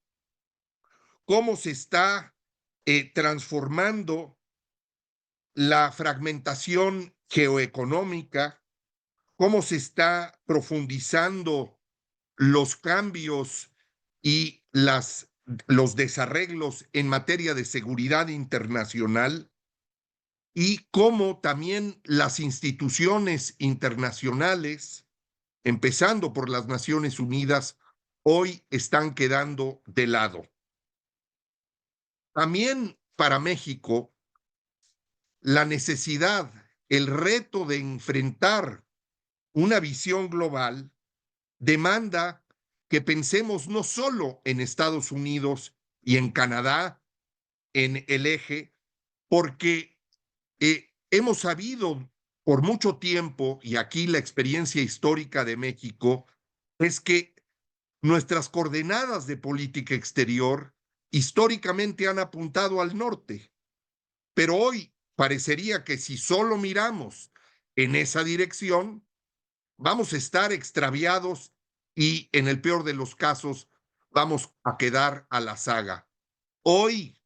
cómo se está transformando la fragmentación geoeconómica, cómo se está profundizando los cambios y los desarreglos en materia de seguridad internacional y cómo también las instituciones internacionales, empezando por las Naciones Unidas, hoy están quedando de lado. También para México, la necesidad, el reto de enfrentar una visión global demanda que pensemos no solo en Estados Unidos y en Canadá, en el eje, porque hemos sabido por mucho tiempo, y aquí la experiencia histórica de México, es que nuestras coordenadas de política exterior históricamente han apuntado al norte, pero hoy parecería que si solo miramos en esa dirección, vamos a estar extraviados y en el peor de los casos vamos a quedar a la saga. Hoy,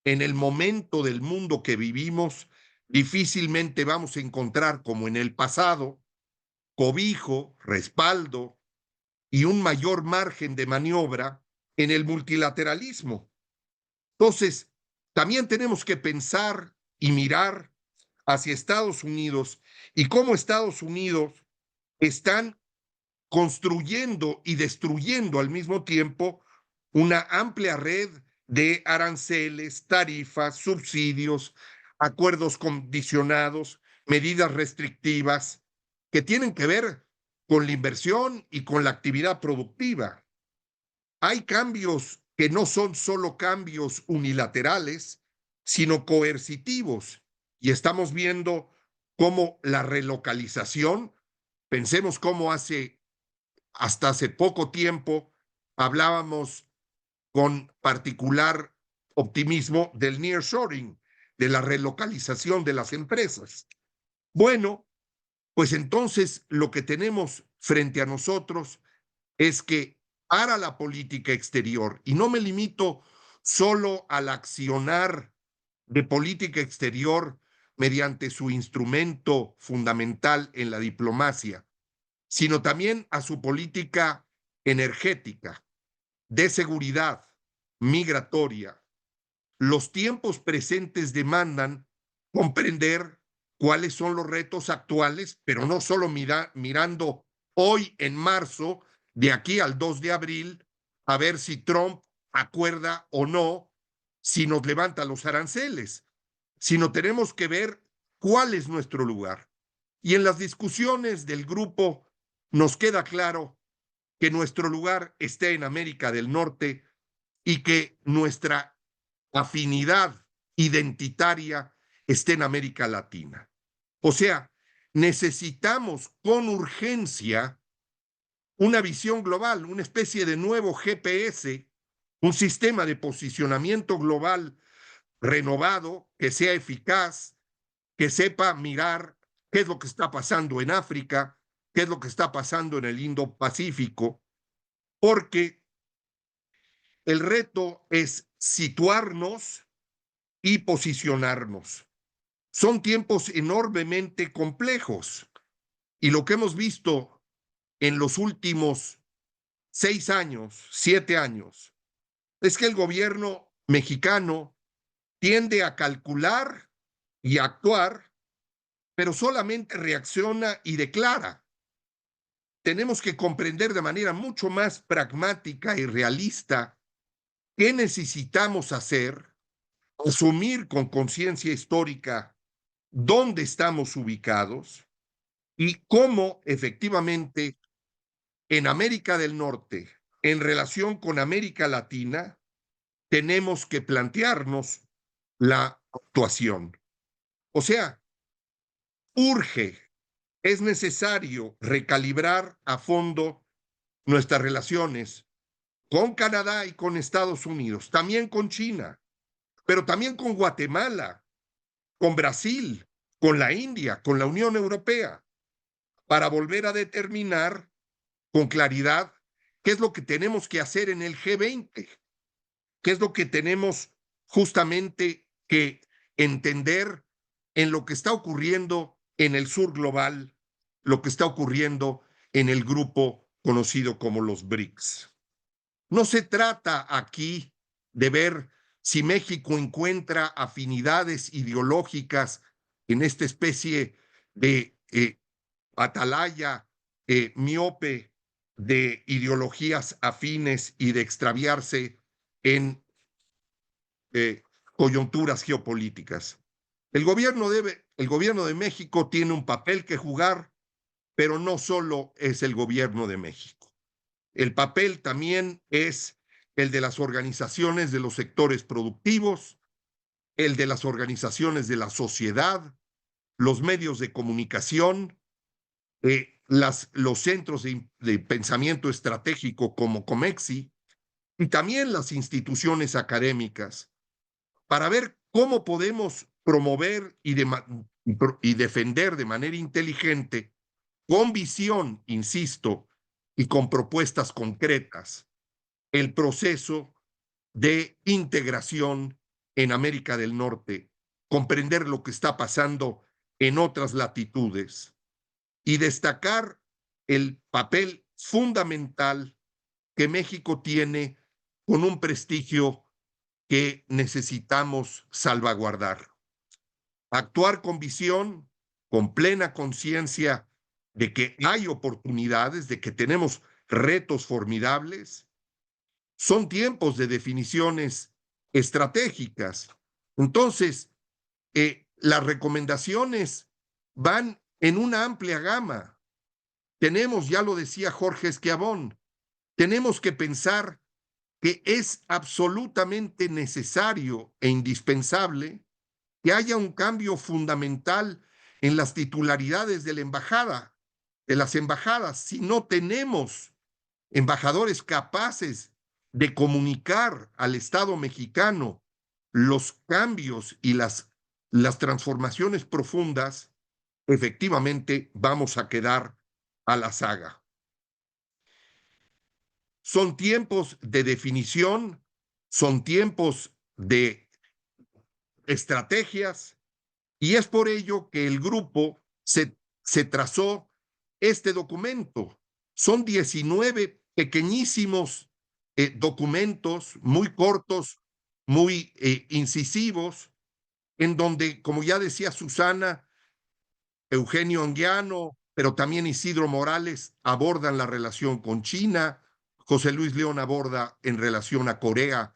en el momento del mundo que vivimos, difícilmente vamos a encontrar, como en el pasado, cobijo, respaldo y un mayor margen de maniobra en el multilateralismo. Entonces, también tenemos que pensar y mirar hacia Estados Unidos y cómo Estados Unidos están construyendo y destruyendo al mismo tiempo una amplia red de aranceles, tarifas, subsidios, acuerdos condicionados, medidas restrictivas que tienen que ver con la inversión y con la actividad productiva. Hay cambios que no son solo cambios unilaterales, sino coercitivos. Y estamos viendo cómo la relocalización, pensemos cómo hasta hace poco tiempo hablábamos con particular optimismo del nearshoring, de la relocalización de las empresas. Bueno, pues entonces lo que tenemos frente a nosotros es que para la política exterior, y no me limito solo al accionar de política exterior mediante su instrumento fundamental en la diplomacia, sino también a su política energética, de seguridad, migratoria. Los tiempos presentes demandan comprender cuáles son los retos actuales, pero no solo mirando hoy en marzo, de aquí al 2 de abril, a ver si Trump acuerda o no, si nos levanta los aranceles, sino tenemos que ver cuál es nuestro lugar. Y en las discusiones del grupo nos queda claro que nuestro lugar está en América del Norte y que nuestra afinidad identitaria está en América Latina. O sea, necesitamos con urgencia una visión global, una especie de nuevo GPS, un sistema de posicionamiento global renovado, que sea eficaz, que sepa mirar qué es lo que está pasando en África, qué es lo que está pasando en el Indo-Pacífico, porque el reto es situarnos y posicionarnos. Son tiempos enormemente complejos y lo que hemos visto en los últimos 6 años, 7 años, es que el gobierno mexicano tiende a calcular y a actuar, pero solamente reacciona y declara. Tenemos que comprender de manera mucho más pragmática y realista qué necesitamos hacer, asumir con conciencia histórica dónde estamos ubicados y cómo efectivamente en América del Norte, en relación con América Latina, tenemos que plantearnos la actuación. O sea, urge, es necesario recalibrar a fondo nuestras relaciones con Canadá y con Estados Unidos, también con China, pero también con Guatemala, con Brasil, con la India, con la Unión Europea, para volver a determinar con claridad qué es lo que tenemos que hacer en el G20, qué es lo que tenemos justamente que entender en lo que está ocurriendo en el sur global, lo que está ocurriendo en el grupo conocido como los BRICS. No se trata aquí de ver si México encuentra afinidades ideológicas en esta especie de atalaya miope de ideologías afines y de extraviarse en coyunturas geopolíticas. El gobierno de México tiene un papel que jugar, pero no solo es el gobierno de México. El papel también es el de las organizaciones de los sectores productivos, el de las organizaciones de la sociedad, los medios de comunicación, los centros de pensamiento estratégico como COMEXI y también las instituciones académicas, para ver cómo podemos promover y defender de manera inteligente, con visión, insisto, y con propuestas concretas, el proceso de integración en América del Norte, comprender lo que está pasando en otras latitudes y destacar el papel fundamental que México tiene con un prestigio que necesitamos salvaguardar. Actuar con visión, con plena conciencia de que hay oportunidades, de que tenemos retos formidables. Son tiempos de definiciones estratégicas. Entonces, las recomendaciones van en una amplia gama. Tenemos, ya lo decía Jorge Schiavone, tenemos que pensar que es absolutamente necesario e indispensable que haya un cambio fundamental en las titularidades de la embajada, de las embajadas. Si no tenemos embajadores capaces de comunicar al Estado mexicano los cambios y las transformaciones profundas, efectivamente vamos a quedar a la saga. Son tiempos de definición, son tiempos de estrategias, y es por ello que el grupo se trazó este documento. Son 19 pequeñísimos documentos muy cortos, muy incisivos, en donde, como ya decía Susana, Eugenio Anguiano, pero también Isidro Morales abordan la relación con China, José Luis León aborda en relación a Corea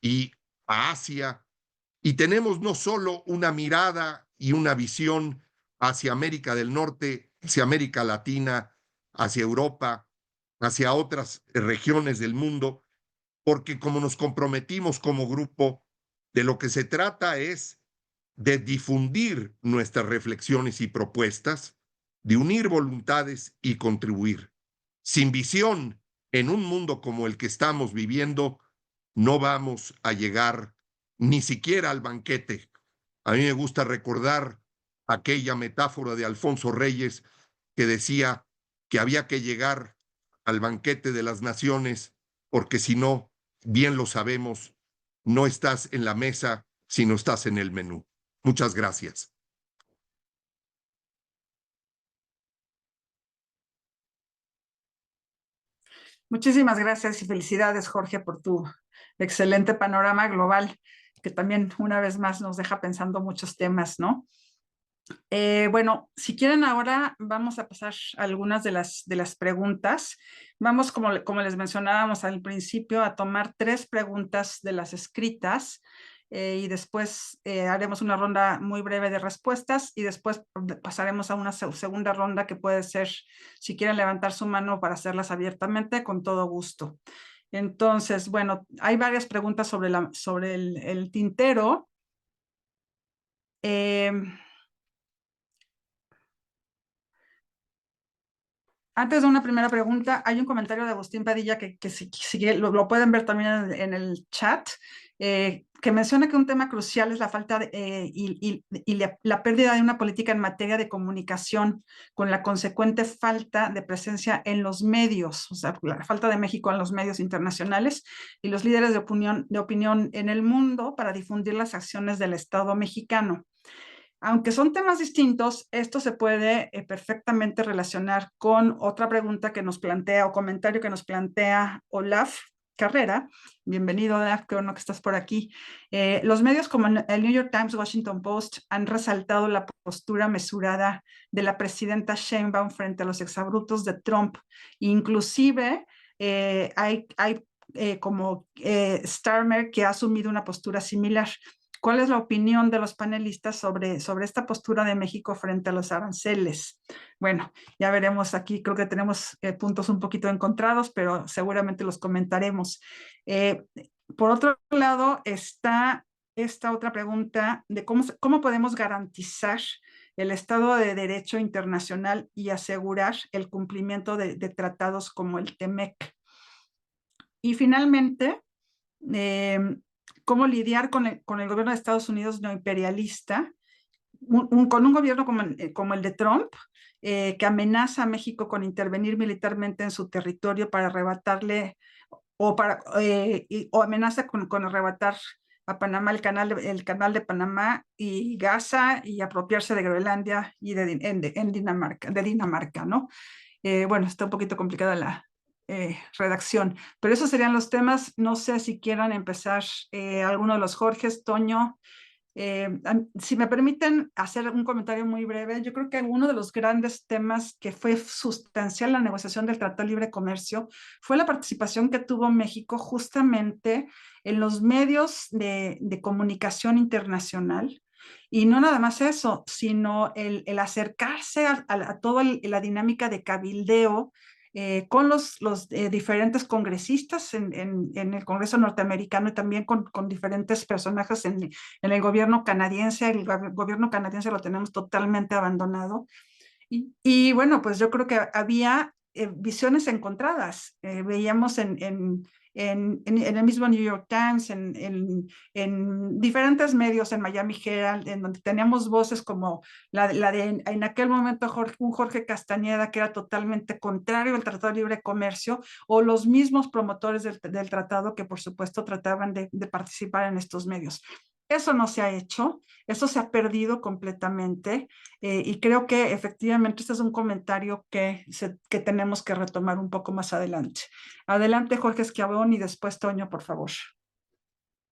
y a Asia, y tenemos no solo una mirada y una visión hacia América del Norte, hacia América Latina, hacia Europa, hacia otras regiones del mundo, porque como nos comprometimos como grupo, de lo que se trata es de difundir nuestras reflexiones y propuestas, de unir voluntades y contribuir. Sin visión en un mundo como el que estamos viviendo, no vamos a llegar ni siquiera al banquete. A mí me gusta recordar aquella metáfora de Alfonso Reyes que decía que había que llegar al banquete de las naciones, porque si no, bien lo sabemos, no estás en la mesa, sino estás en el menú. Muchas gracias. Muchísimas gracias y felicidades, Jorge, por tu excelente panorama global, que también una vez más nos deja pensando muchos temas, ¿no? Bueno, si quieren ahora vamos a pasar a algunas de las preguntas. Vamos, como les mencionábamos al principio, a tomar 3 preguntas de las escritas y después haremos una ronda muy breve de respuestas y después pasaremos a una segunda ronda que puede ser, si quieren levantar su mano para hacerlas abiertamente, con todo gusto. Entonces, bueno, hay varias preguntas sobre el tintero. Antes de una primera pregunta, hay un comentario de Agustín Padilla que si lo pueden ver también en el chat, que menciona que un tema crucial es la falta y la pérdida de una política en materia de comunicación, con la consecuente falta de presencia en los medios, o sea, la falta de México en los medios internacionales y los líderes de opinión en el mundo para difundir las acciones del Estado mexicano. Aunque son temas distintos, esto se puede perfectamente relacionar con otra pregunta que nos plantea o comentario que nos plantea Olaf Carrera. Bienvenido, Olaf, qué bueno que estás por aquí. Los medios como el New York Times, Washington Post han resaltado la postura mesurada de la presidenta Sheinbaum frente a los exabruptos de Trump. Inclusive hay como Starmer que ha asumido una postura similar. ¿Cuál es la opinión de los panelistas sobre esta postura de México frente a los aranceles? Bueno, ya veremos aquí, creo que tenemos puntos un poquito encontrados, pero seguramente los comentaremos. Por otro lado, está esta otra pregunta de cómo podemos garantizar el Estado de Derecho internacional y asegurar el cumplimiento de tratados como el TEMEC. Y finalmente, cómo lidiar con el gobierno de Estados Unidos neoimperialista, con un gobierno como el de Trump, que amenaza a México con intervenir militarmente en su territorio para arrebatarle, o amenaza con arrebatar a Panamá el canal de Panamá y Gaza y apropiarse de Groenlandia y de Dinamarca, ¿no? Bueno, está un poquito complicada la redacción, pero esos serían los temas. No sé si quieran empezar alguno de los Jorges, Toño. Si me permiten hacer un comentario muy breve, yo creo que uno de los grandes temas que fue sustancial en la negociación del Tratado de Libre Comercio fue la participación que tuvo México justamente en los medios de comunicación internacional. Y no nada más eso, sino el acercarse a toda la dinámica de cabildeo con los diferentes congresistas en el Congreso norteamericano y también con diferentes personajes en el gobierno canadiense. El gobierno canadiense lo tenemos totalmente abandonado. Y bueno, pues yo creo que había visiones encontradas. Veíamos en el mismo New York Times, en diferentes medios, en Miami Herald, en donde teníamos voces como la de en aquel momento un Jorge Castañeda, que era totalmente contrario al Tratado de Libre Comercio, o los mismos promotores del tratado que por supuesto trataban de participar en estos medios. Eso no se ha hecho, eso se ha perdido completamente y creo que efectivamente este es un comentario que tenemos que retomar un poco más adelante. Adelante, Jorge Esquiavón, y después Toño, por favor.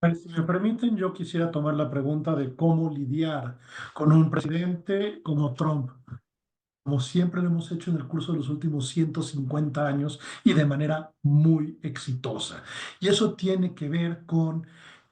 Si me permiten, yo quisiera tomar la pregunta de cómo lidiar con un presidente como Trump, como siempre lo hemos hecho en el curso de los últimos 150 años y de manera muy exitosa. Y eso tiene que ver con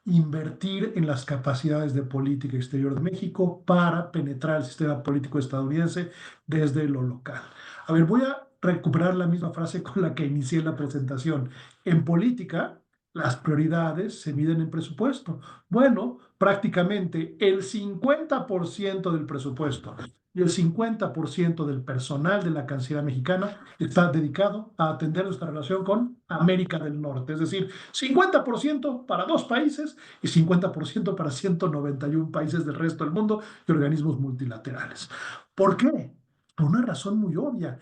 invertir en las capacidades de política exterior de México para penetrar el sistema político estadounidense desde lo local. A ver, voy a recuperar la misma frase con la que inicié la presentación. En política, las prioridades se miden en presupuesto. Bueno, prácticamente el 50% del presupuesto y el 50% del personal de la Cancillería mexicana está dedicado a atender nuestra relación con América del Norte. Es decir, 50% para 2 países y 50% para 191 países del resto del mundo y organismos multilaterales. ¿Por qué? Por una razón muy obvia.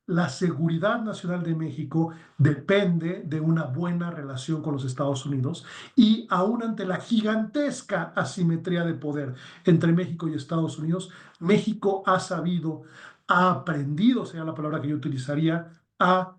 La seguridad nacional de México depende de una buena relación con los Estados Unidos y aún ante la gigantesca asimetría de poder entre México y Estados Unidos, México ha aprendido, sería la palabra que yo utilizaría, a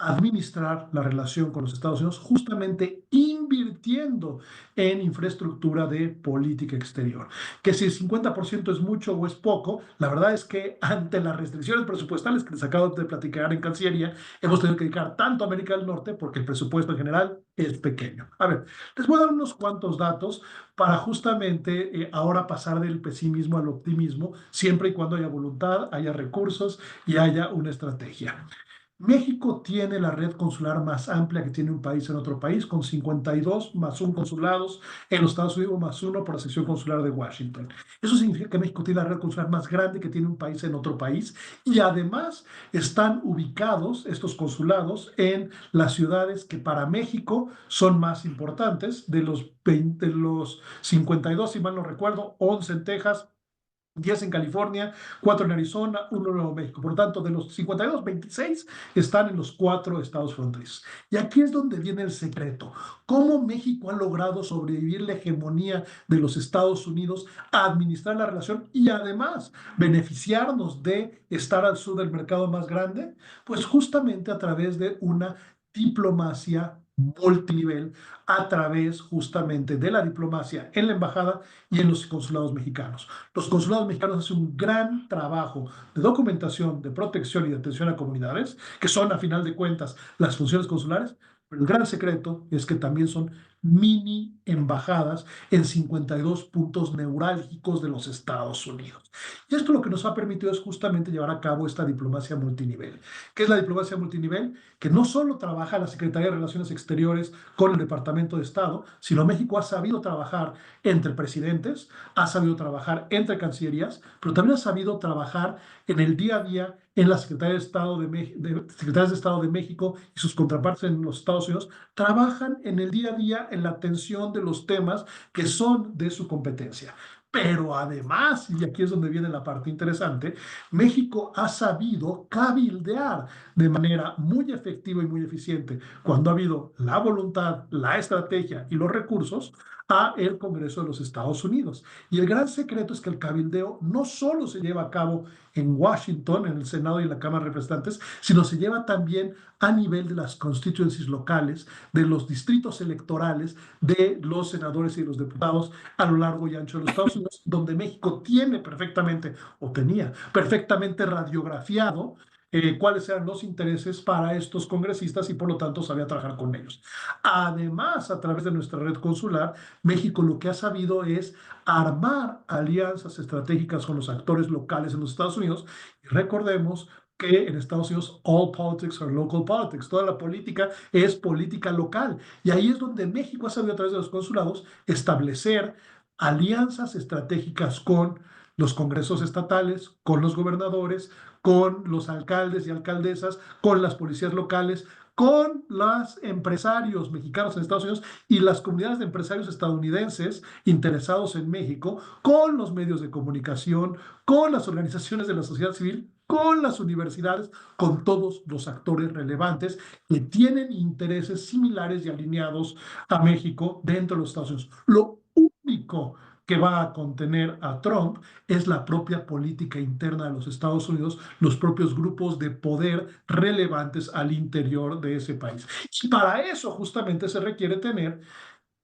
administrar la relación con los Estados Unidos justamente invirtiendo en infraestructura de política exterior. Que si el 50% es mucho o es poco, la verdad es que ante las restricciones presupuestales que les acabo de platicar en Cancillería, hemos tenido que dedicar tanto a América del Norte porque el presupuesto en general es pequeño. A ver, les voy a dar unos cuantos datos para justamente ahora pasar del pesimismo al optimismo, siempre y cuando haya voluntad, haya recursos y haya una estrategia. México tiene la red consular más amplia que tiene un país en otro país, con 52 más 1 consulados en los Estados Unidos, más 1 por la sección consular de Washington. Eso significa que México tiene la red consular más grande que tiene un país en otro país, y además están ubicados estos consulados en las ciudades que para México son más importantes. De los 52, si mal no recuerdo, 11 en Texas, 10 en California, 4 en Arizona, 1 en Nuevo México. Por lo tanto, de los 52, 26 están en los 4 estados fronterizos. Y aquí es donde viene el secreto. ¿Cómo México ha logrado sobrevivir la hegemonía de los Estados Unidos, administrar la relación y además beneficiarnos de estar al sur del mercado más grande? Pues justamente a través de una diplomacia multinivel, a través justamente de la diplomacia en la embajada y en los consulados mexicanos. Los consulados mexicanos hacen un gran trabajo de documentación, de protección y de atención a comunidades, que son a final de cuentas las funciones consulares, pero el gran secreto es que también son mini embajadas en 52 puntos neurálgicos de los Estados Unidos. Y esto lo que nos ha permitido es justamente llevar a cabo esta diplomacia multinivel. ¿Qué es la diplomacia multinivel? Que no solo trabaja la Secretaría de Relaciones Exteriores con el Departamento de Estado, sino México ha sabido trabajar entre presidentes, ha sabido trabajar entre cancillerías, pero también ha sabido trabajar en el día a día en la Secretaría de Estado Secretarias de Estado de México y sus contrapartes en los Estados Unidos, trabajan en el día a día en la atención de los temas que son de su competencia. Pero además, y aquí es donde viene la parte interesante, México ha sabido cabildear de manera muy efectiva y muy eficiente, cuando ha habido la voluntad, la estrategia y los recursos, a el Congreso de los Estados Unidos. Y el gran secreto es que el cabildeo no solo se lleva a cabo en Washington, en el Senado y en la Cámara de Representantes, sino se lleva también a nivel de las constituencies locales, de los distritos electorales, de los senadores y los diputados a lo largo y ancho de los Estados Unidos, donde México tiene perfectamente, o tenía perfectamente radiografiado cuáles eran los intereses para estos congresistas y por lo tanto sabía trabajar con ellos. Además, a través de nuestra red consular, México lo que ha sabido es armar alianzas estratégicas con los actores locales en los Estados Unidos. Y recordemos que en Estados Unidos all politics are local politics, toda la política es política local. Y ahí es donde México ha sabido a través de los consulados establecer alianzas estratégicas con los congresos estatales, con los gobernadores, con los alcaldes y alcaldesas, con las policías locales, con los empresarios mexicanos en Estados Unidos y las comunidades de empresarios estadounidenses interesados en México, con los medios de comunicación, con las organizaciones de la sociedad civil, con las universidades, con todos los actores relevantes que tienen intereses similares y alineados a México dentro de los Estados Unidos. Lo único que va a contener a Trump es la propia política interna de los Estados Unidos, los propios grupos de poder relevantes al interior de ese país. Y para eso justamente se requiere tener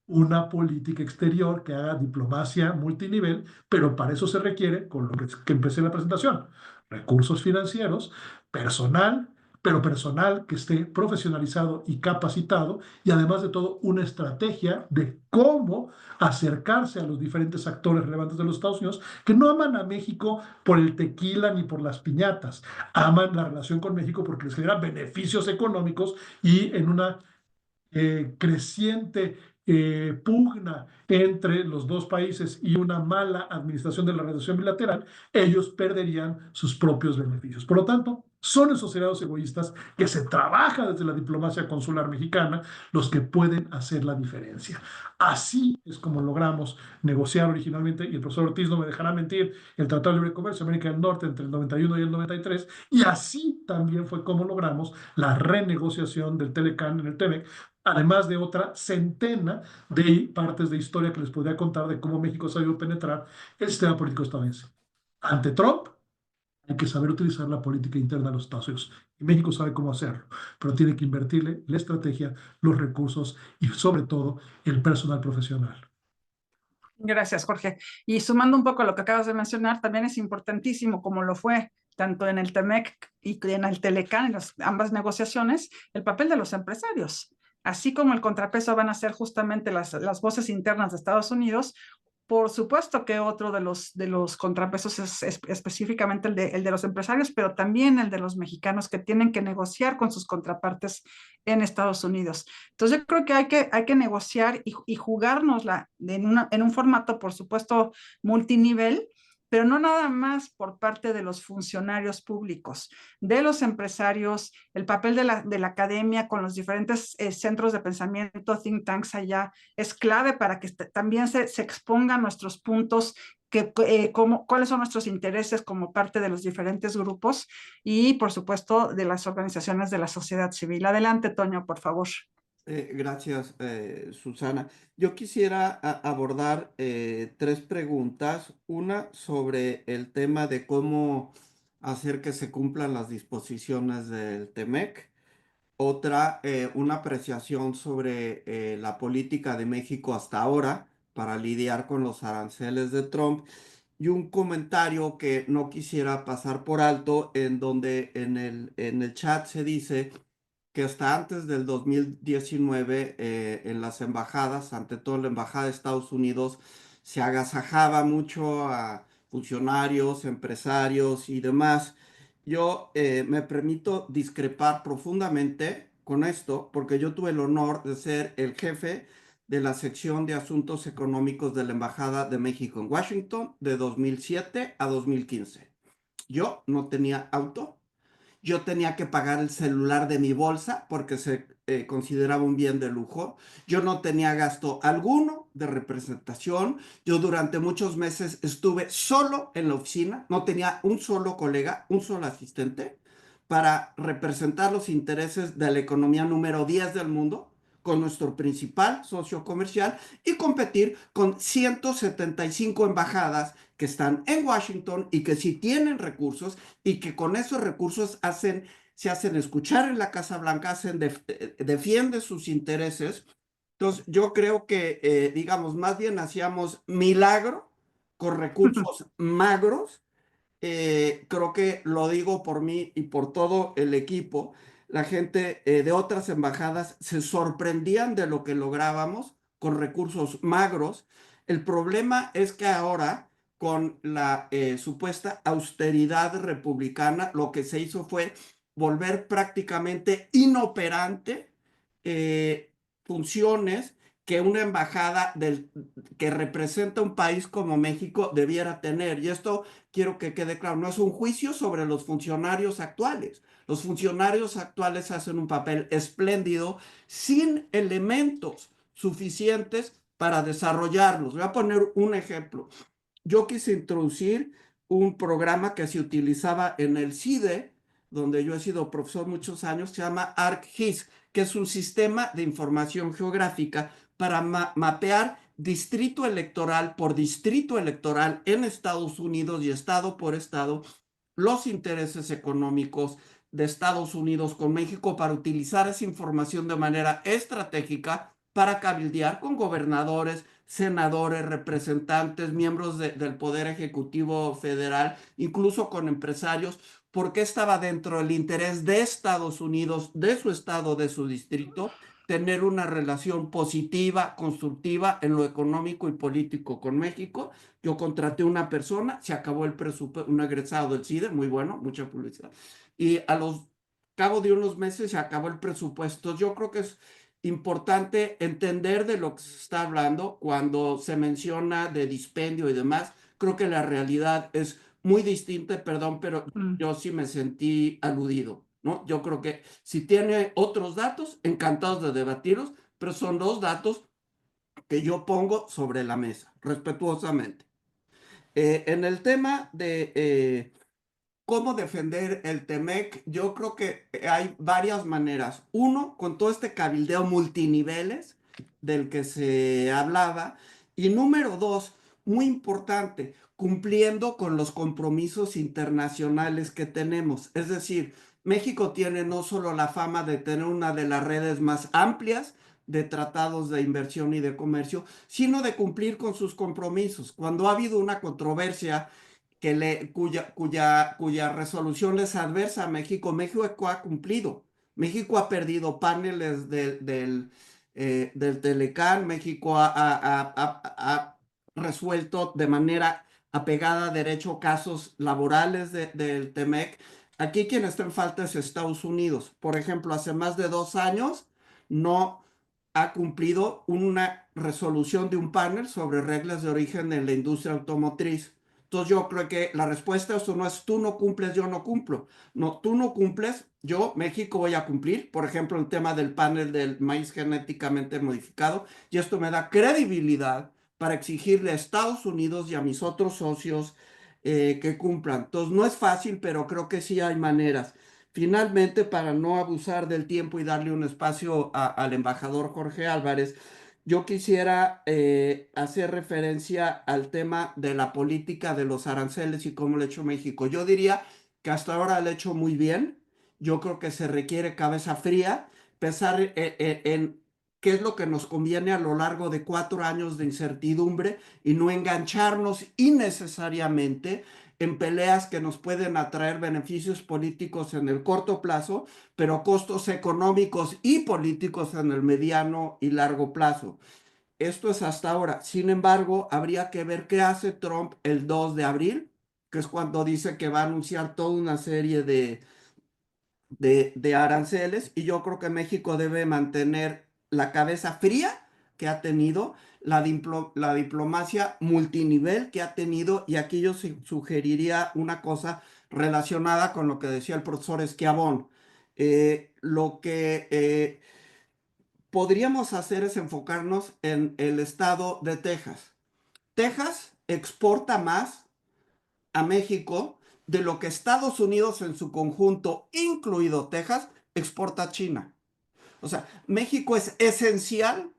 una política exterior que haga diplomacia multinivel, pero para eso se requiere, con lo que empecé en la presentación, recursos financieros, personal, pero personal que esté profesionalizado y capacitado, y además de todo una estrategia de cómo acercarse a los diferentes actores relevantes de los Estados Unidos, que no aman a México por el tequila ni por las piñatas, aman la relación con México porque les genera beneficios económicos y en una creciente pugna entre los dos países y una mala administración de la relación bilateral, ellos perderían sus propios beneficios. Por lo tanto, son esos aliados egoístas que se trabaja desde la diplomacia consular mexicana los que pueden hacer la diferencia. Así es como logramos negociar originalmente, y el profesor Ortiz no me dejará mentir, el Tratado de Libre Comercio de América del Norte entre el 91 y el 93, y así también fue como logramos la renegociación del Telecán en el TEMEC, además de otra centena de partes de historia que les podría contar de cómo México ha sabido penetrar el sistema político estadounidense. Ante Trump, hay que saber utilizar la política interna de los Estados Unidos. Y México sabe cómo hacerlo, pero tiene que invertirle la estrategia, los recursos y sobre todo el personal profesional. Gracias, Jorge. Y sumando un poco a lo que acabas de mencionar, también es importantísimo, como lo fue tanto en el TEMEC y en el Telecán, en ambas negociaciones, el papel de los empresarios. Así como el contrapeso van a ser justamente las voces internas de Estados Unidos, Por supuesto que otro de los contrapesos es específicamente el de los empresarios, pero también el de los mexicanos que tienen que negociar con sus contrapartes en Estados Unidos. Entonces yo creo que hay que negociar y jugárnosla en un formato, por supuesto, multinivel, pero no nada más por parte de los funcionarios públicos, de los empresarios, el papel de la academia con los diferentes centros de pensamiento, think tanks allá, es clave para que también se expongan nuestros puntos, cuáles son nuestros intereses como parte de los diferentes grupos y, por supuesto, de las organizaciones de la sociedad civil. Adelante, Toño, por favor. Gracias, Susana. Yo quisiera abordar tres preguntas. Una sobre el tema de cómo hacer que se cumplan las disposiciones del TEMEC. Otra, una apreciación sobre la política de México hasta ahora para lidiar con los aranceles de Trump. Y un comentario que no quisiera pasar por alto, en donde en el chat se dice que hasta antes del 2019 en las embajadas, ante todo la embajada de Estados Unidos, se agasajaba mucho a funcionarios, empresarios y demás. Yo me permito discrepar profundamente con esto porque yo tuve el honor de ser el jefe de la sección de asuntos económicos de la Embajada de México en Washington de 2007 a 2015. Yo no tenía auto, yo tenía que pagar el celular de mi bolsa porque se consideraba un bien de lujo. Yo no tenía gasto alguno de representación. Yo durante muchos meses estuve solo en la oficina. No tenía un solo colega, un solo asistente para representar los intereses de la economía número 10 del mundo con nuestro principal socio comercial y competir con 175 embajadas que están en Washington y que sí tienen recursos y que con esos recursos se hacen escuchar en la Casa Blanca, defienden sus intereses. Entonces, yo creo que, digamos, más bien hacíamos milagro con recursos magros. Creo que lo digo por mí y por todo el equipo. La gente de otras embajadas se sorprendían de lo que lográbamos con recursos magros. El problema es que ahora, con la supuesta austeridad republicana, lo que se hizo fue volver prácticamente inoperante funciones que una embajada que representa un país como México debiera tener. Y esto quiero que quede claro, no es un juicio sobre los funcionarios actuales. Los funcionarios actuales hacen un papel espléndido sin elementos suficientes para desarrollarlos. Voy a poner un ejemplo. Yo quise introducir un programa que se utilizaba en el CIDE, donde yo he sido profesor muchos años, se llama ArcGIS, que es un sistema de información geográfica para mapear distrito electoral por distrito electoral en Estados Unidos y estado por estado los intereses económicos de Estados Unidos con México para utilizar esa información de manera estratégica para cabildear con gobernadores, senadores, representantes, miembros del Poder Ejecutivo Federal, incluso con empresarios, porque estaba dentro del interés de Estados Unidos, de su estado, de su distrito, tener una relación positiva, constructiva en lo económico y político con México. Yo contraté una persona, se acabó el presupuesto, un egresado del CIDE, muy bueno, mucha publicidad, y cabo de unos meses se acabó el presupuesto. Yo creo que es importante entender de lo que se está hablando cuando se menciona de dispendio y demás. Creo que la realidad es muy distinta, perdón, pero yo sí me sentí aludido, ¿no? Yo creo que si tiene otros datos, encantados de debatirlos, pero son dos datos que yo pongo sobre la mesa, respetuosamente. En el tema de cómo defender el TEMEC, yo creo que hay varias maneras. Uno, con todo este cabildeo multiniveles del que se hablaba. Y número dos, muy importante, cumpliendo con los compromisos internacionales que tenemos. Es decir, México tiene no solo la fama de tener una de las redes más amplias de tratados de inversión y de comercio, sino de cumplir con sus compromisos. Cuando ha habido una controversia cuya resolución es adversa a México, México ha cumplido. México ha perdido paneles del Telecán, México ha resuelto de manera apegada a derecho casos laborales del TEMEC. Aquí quien está en falta es Estados Unidos. Por ejemplo, hace más de 2 años no ha cumplido una resolución de un panel sobre reglas de origen en la industria automotriz. Entonces yo creo que la respuesta a eso no es tú no cumples, yo no cumplo. No, tú no cumples, yo, México, voy a cumplir. Por ejemplo, el tema del panel del maíz genéticamente modificado. Y esto me da credibilidad para exigirle a Estados Unidos y a mis otros socios que cumplan. Entonces no es fácil, pero creo que sí hay maneras. Finalmente, para no abusar del tiempo y darle un espacio al embajador Jorge Álvarez, yo quisiera hacer referencia al tema de la política de los aranceles y cómo lo ha hecho México. Yo diría que hasta ahora lo ha hecho muy bien. Yo creo que se requiere cabeza fría, pensar en qué es lo que nos conviene a lo largo de 4 años de incertidumbre y no engancharnos innecesariamente en peleas que nos pueden atraer beneficios políticos en el corto plazo, pero costos económicos y políticos en el mediano y largo plazo. Esto es hasta ahora. Sin embargo, habría que ver qué hace Trump el 2 de abril, que es cuando dice que va a anunciar toda una serie de aranceles, y yo creo que México debe mantener la cabeza fría que ha tenido, la diplomacia multinivel que ha tenido, y aquí yo sugeriría una cosa relacionada con lo que decía el profesor Esquiabón. Lo que podríamos hacer es enfocarnos en el estado de Texas. Texas exporta más a México de lo que Estados Unidos en su conjunto, incluido Texas, exporta a China. O sea, México es esencial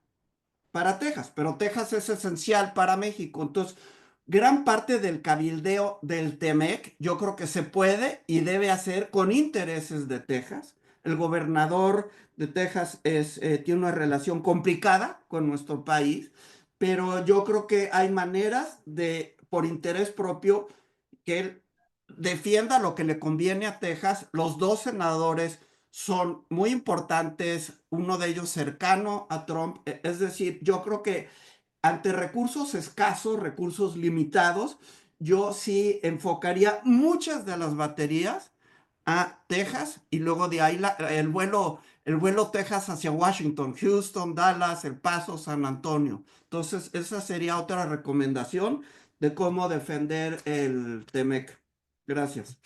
para Texas, pero Texas es esencial para México. Entonces, gran parte del cabildeo del TEMEC, yo creo que se puede y debe hacer con intereses de Texas. El gobernador de Texas tiene una relación complicada con nuestro país, pero yo creo que hay maneras de, por interés propio, que él defienda lo que le conviene a Texas. Los 2 senadores son muy importantes, uno de ellos cercano a Trump. Es decir, yo creo que ante recursos escasos, recursos limitados, yo sí enfocaría muchas de las baterías a Texas, y luego de ahí el vuelo Texas hacia Washington, Houston, Dallas, El Paso, San Antonio. Entonces, esa sería otra recomendación de cómo defender el TEMEC. Gracias.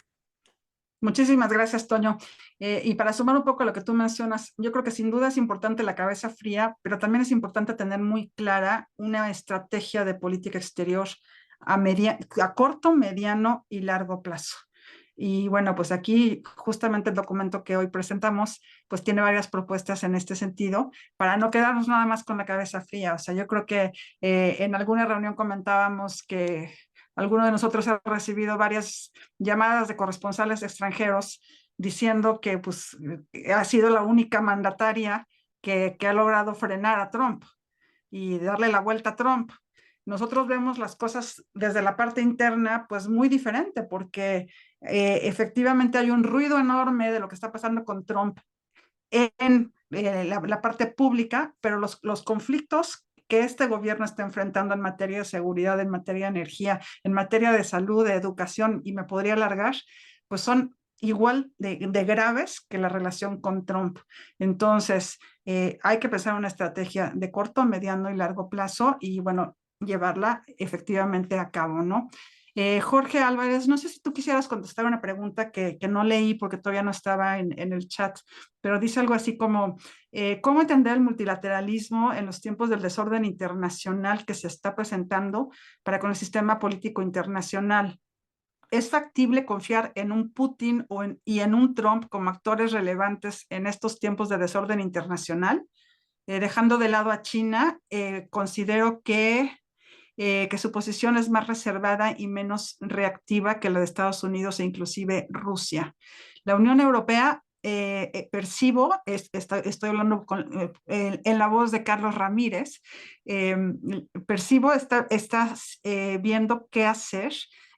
Muchísimas gracias, Toño. Y para sumar un poco a lo que tú mencionas, yo creo que sin duda es importante la cabeza fría, pero también es importante tener muy clara una estrategia de política exterior a corto, mediano y largo plazo. Y bueno, pues aquí justamente el documento que hoy presentamos, pues tiene varias propuestas en este sentido, para no quedarnos nada más con la cabeza fría. O sea, yo creo que en alguna reunión comentábamos que alguno de nosotros ha recibido varias llamadas de corresponsales extranjeros diciendo que pues ha sido la única mandataria que ha logrado frenar a Trump y darle la vuelta a Trump. Nosotros vemos las cosas desde la parte interna pues muy diferente, porque efectivamente hay un ruido enorme de lo que está pasando con Trump en la parte pública, pero los conflictos que este gobierno está enfrentando en materia de seguridad, en materia de energía, en materia de salud, de educación, y me podría alargar, pues son igual de graves que la relación con Trump. Entonces, hay que pensar una estrategia de corto, mediano y largo plazo y, bueno, llevarla efectivamente a cabo, ¿no? Jorge Álvarez, no sé si tú quisieras contestar una pregunta que no leí porque todavía no estaba en el chat, pero dice algo así como, ¿cómo entender el multilateralismo en los tiempos del desorden internacional que se está presentando para con el sistema político internacional? ¿Es factible confiar en un Putin y en un Trump como actores relevantes en estos tiempos de desorden internacional? Dejando de lado a China, considero que su posición es más reservada y menos reactiva que la de Estados Unidos e inclusive Rusia. La Unión Europea, percibo, estoy hablando en la voz de Carlos Ramírez, percibo, está viendo qué hacer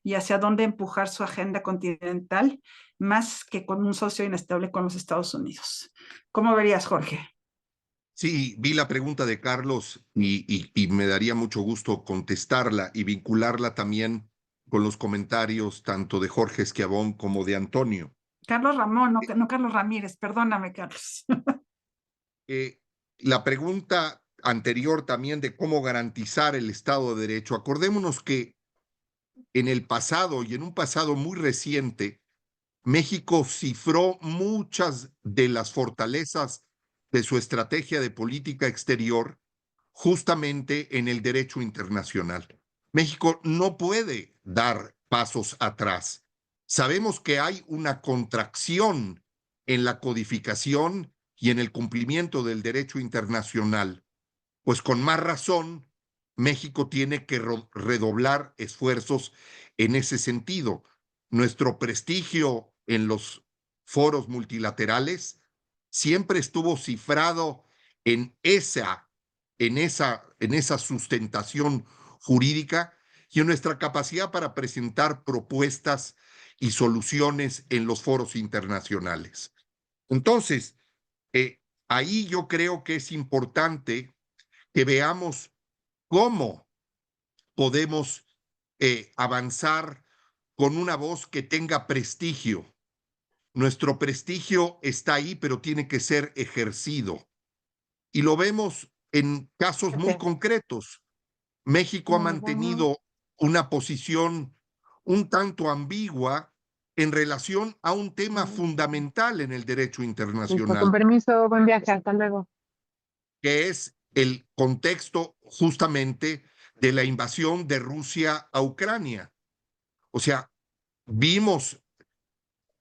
y hacia dónde empujar su agenda continental, más que con un socio inestable con los Estados Unidos. ¿Cómo verías, Jorge? Sí, vi la pregunta de Carlos y me daría mucho gusto contestarla y vincularla también con los comentarios tanto de Jorge Schiavón como de Antonio. Carlos Ramón, no Carlos Ramírez, perdóname, Carlos. Eh, la pregunta anterior también de cómo garantizar el Estado de Derecho. Acordémonos que en el pasado y en un pasado muy reciente, México cifró muchas de las fortalezas de su estrategia de política exterior justamente en el derecho internacional. México no puede dar pasos atrás. Sabemos que hay una contracción en la codificación y en el cumplimiento del derecho internacional, pues con más razón México tiene que redoblar esfuerzos en ese sentido. Nuestro prestigio en los foros multilaterales siempre estuvo cifrado en esa sustentación jurídica y en nuestra capacidad para presentar propuestas y soluciones en los foros internacionales. Entonces, ahí yo creo que es importante que veamos cómo podemos avanzar con una voz que tenga prestigio. Nuestro prestigio está ahí, pero tiene que ser ejercido. Y lo vemos en casos muy concretos. México ha mantenido una posición un tanto ambigua en relación a un tema fundamental en el derecho internacional. Con permiso, buen viaje, hasta luego. Que es el contexto justamente de la invasión de Rusia a Ucrania. O sea, vimos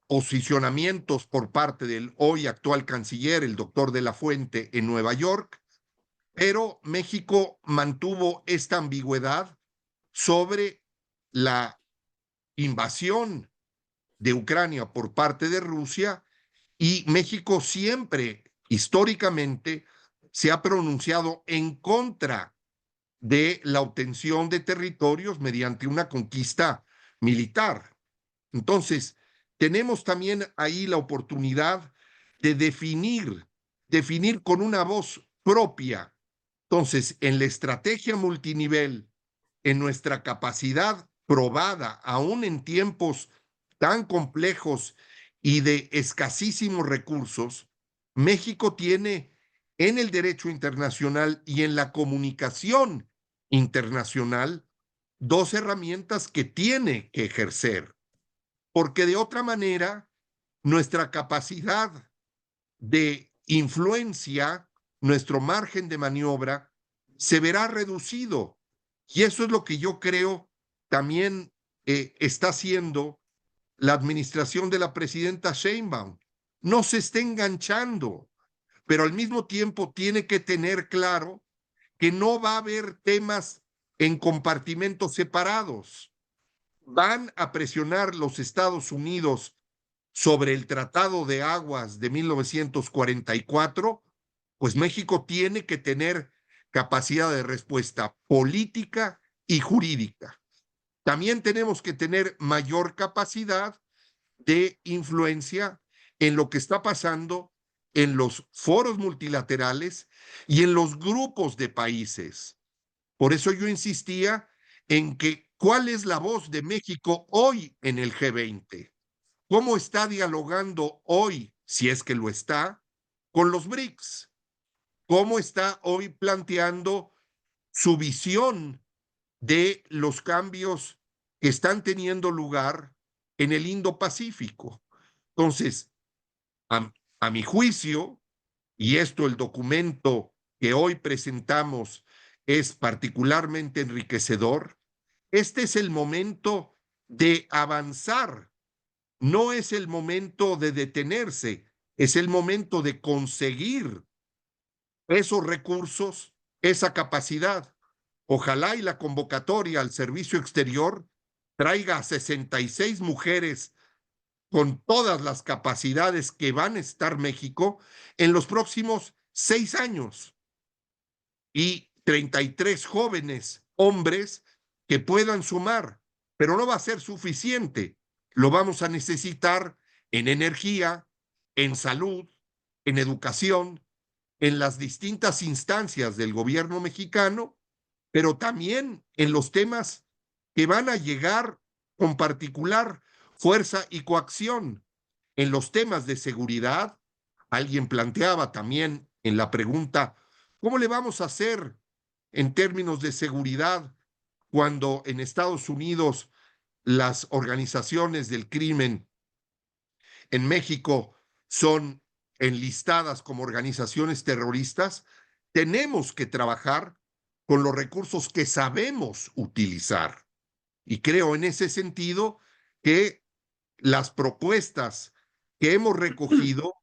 posicionamientos por parte del hoy actual canciller, el doctor de la Fuente, en Nueva York, pero México mantuvo esta ambigüedad sobre la invasión de Ucrania por parte de Rusia, y México siempre, históricamente, se ha pronunciado en contra de la obtención de territorios mediante una conquista militar. Entonces, tenemos también ahí la oportunidad de definir con una voz propia. Entonces, en la estrategia multinivel, en nuestra capacidad probada, aún en tiempos tan complejos y de escasísimos recursos, México tiene en el derecho internacional y en la comunicación internacional dos herramientas que tiene que ejercer, porque de otra manera nuestra capacidad de influencia, nuestro margen de maniobra, se verá reducido. Y eso es lo que yo creo también está haciendo la administración de la presidenta Sheinbaum. No se esté enganchando, pero al mismo tiempo tiene que tener claro que no va a haber temas en compartimentos separados. Van a presionar los Estados Unidos sobre el Tratado de Aguas de 1944, pues México tiene que tener capacidad de respuesta política y jurídica. También tenemos que tener mayor capacidad de influencia en lo que está pasando en los foros multilaterales y en los grupos de países. Por eso yo insistía en que ¿cuál es la voz de México hoy en el G20? ¿Cómo está dialogando hoy, si es que lo está, con los BRICS? ¿Cómo está hoy planteando su visión de los cambios que están teniendo lugar en el Indo-Pacífico? Entonces, a mi juicio, y esto el documento que hoy presentamos es particularmente enriquecedor, este es el momento de avanzar, no es el momento de detenerse, es el momento de conseguir esos recursos, esa capacidad. Ojalá y la convocatoria al servicio exterior traiga a 66 mujeres con todas las capacidades que van a estar México en los próximos 6 años, y 33 jóvenes hombres que puedan sumar, pero no va a ser suficiente. Lo vamos a necesitar en energía, en salud, en educación, en las distintas instancias del gobierno mexicano, pero también en los temas que van a llegar con particular fuerza y coacción. En los temas de seguridad, alguien planteaba también en la pregunta, ¿cómo le vamos a hacer en términos de seguridad cuando en Estados Unidos las organizaciones del crimen en México son enlistadas como organizaciones terroristas? Tenemos que trabajar con los recursos que sabemos utilizar. Y creo en ese sentido que las propuestas que hemos recogido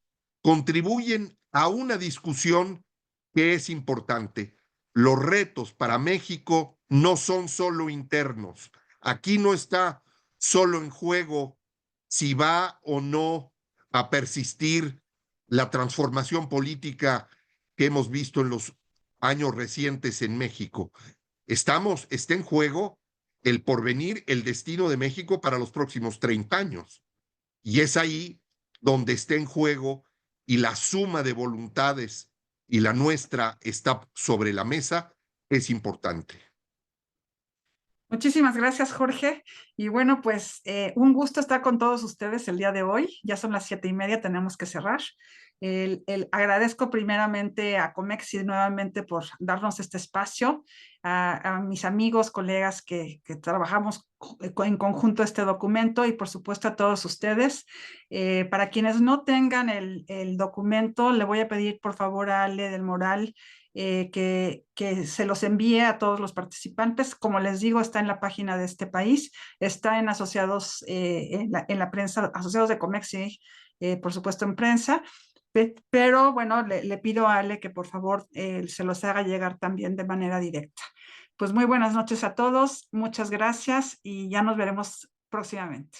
contribuyen a una discusión que es importante. Los retos para México no son solo internos. Aquí no está solo en juego si va o no a persistir la transformación política que hemos visto en los años recientes en México. Está en juego el porvenir, el destino de México para los próximos 30 años. Y es ahí donde está en juego y la suma de voluntades y la nuestra está sobre la mesa, es importante. Muchísimas gracias, Jorge. Y bueno, pues un gusto estar con todos ustedes el día de hoy. Ya son las 7:30, tenemos que cerrar. Agradezco primeramente a Comexi nuevamente por darnos este espacio, a mis amigos, colegas que trabajamos en conjunto este documento y por supuesto a todos ustedes. Para quienes no tengan el documento, le voy a pedir por favor a Ale del Moral que se los envíe a todos los participantes. Como les digo, está en la página de este país, está en asociados, en la prensa, asociados de Comexi, por supuesto en prensa, pero bueno, le pido a Ale que por favor se los haga llegar también de manera directa. Pues muy buenas noches a todos, muchas gracias y ya nos veremos próximamente.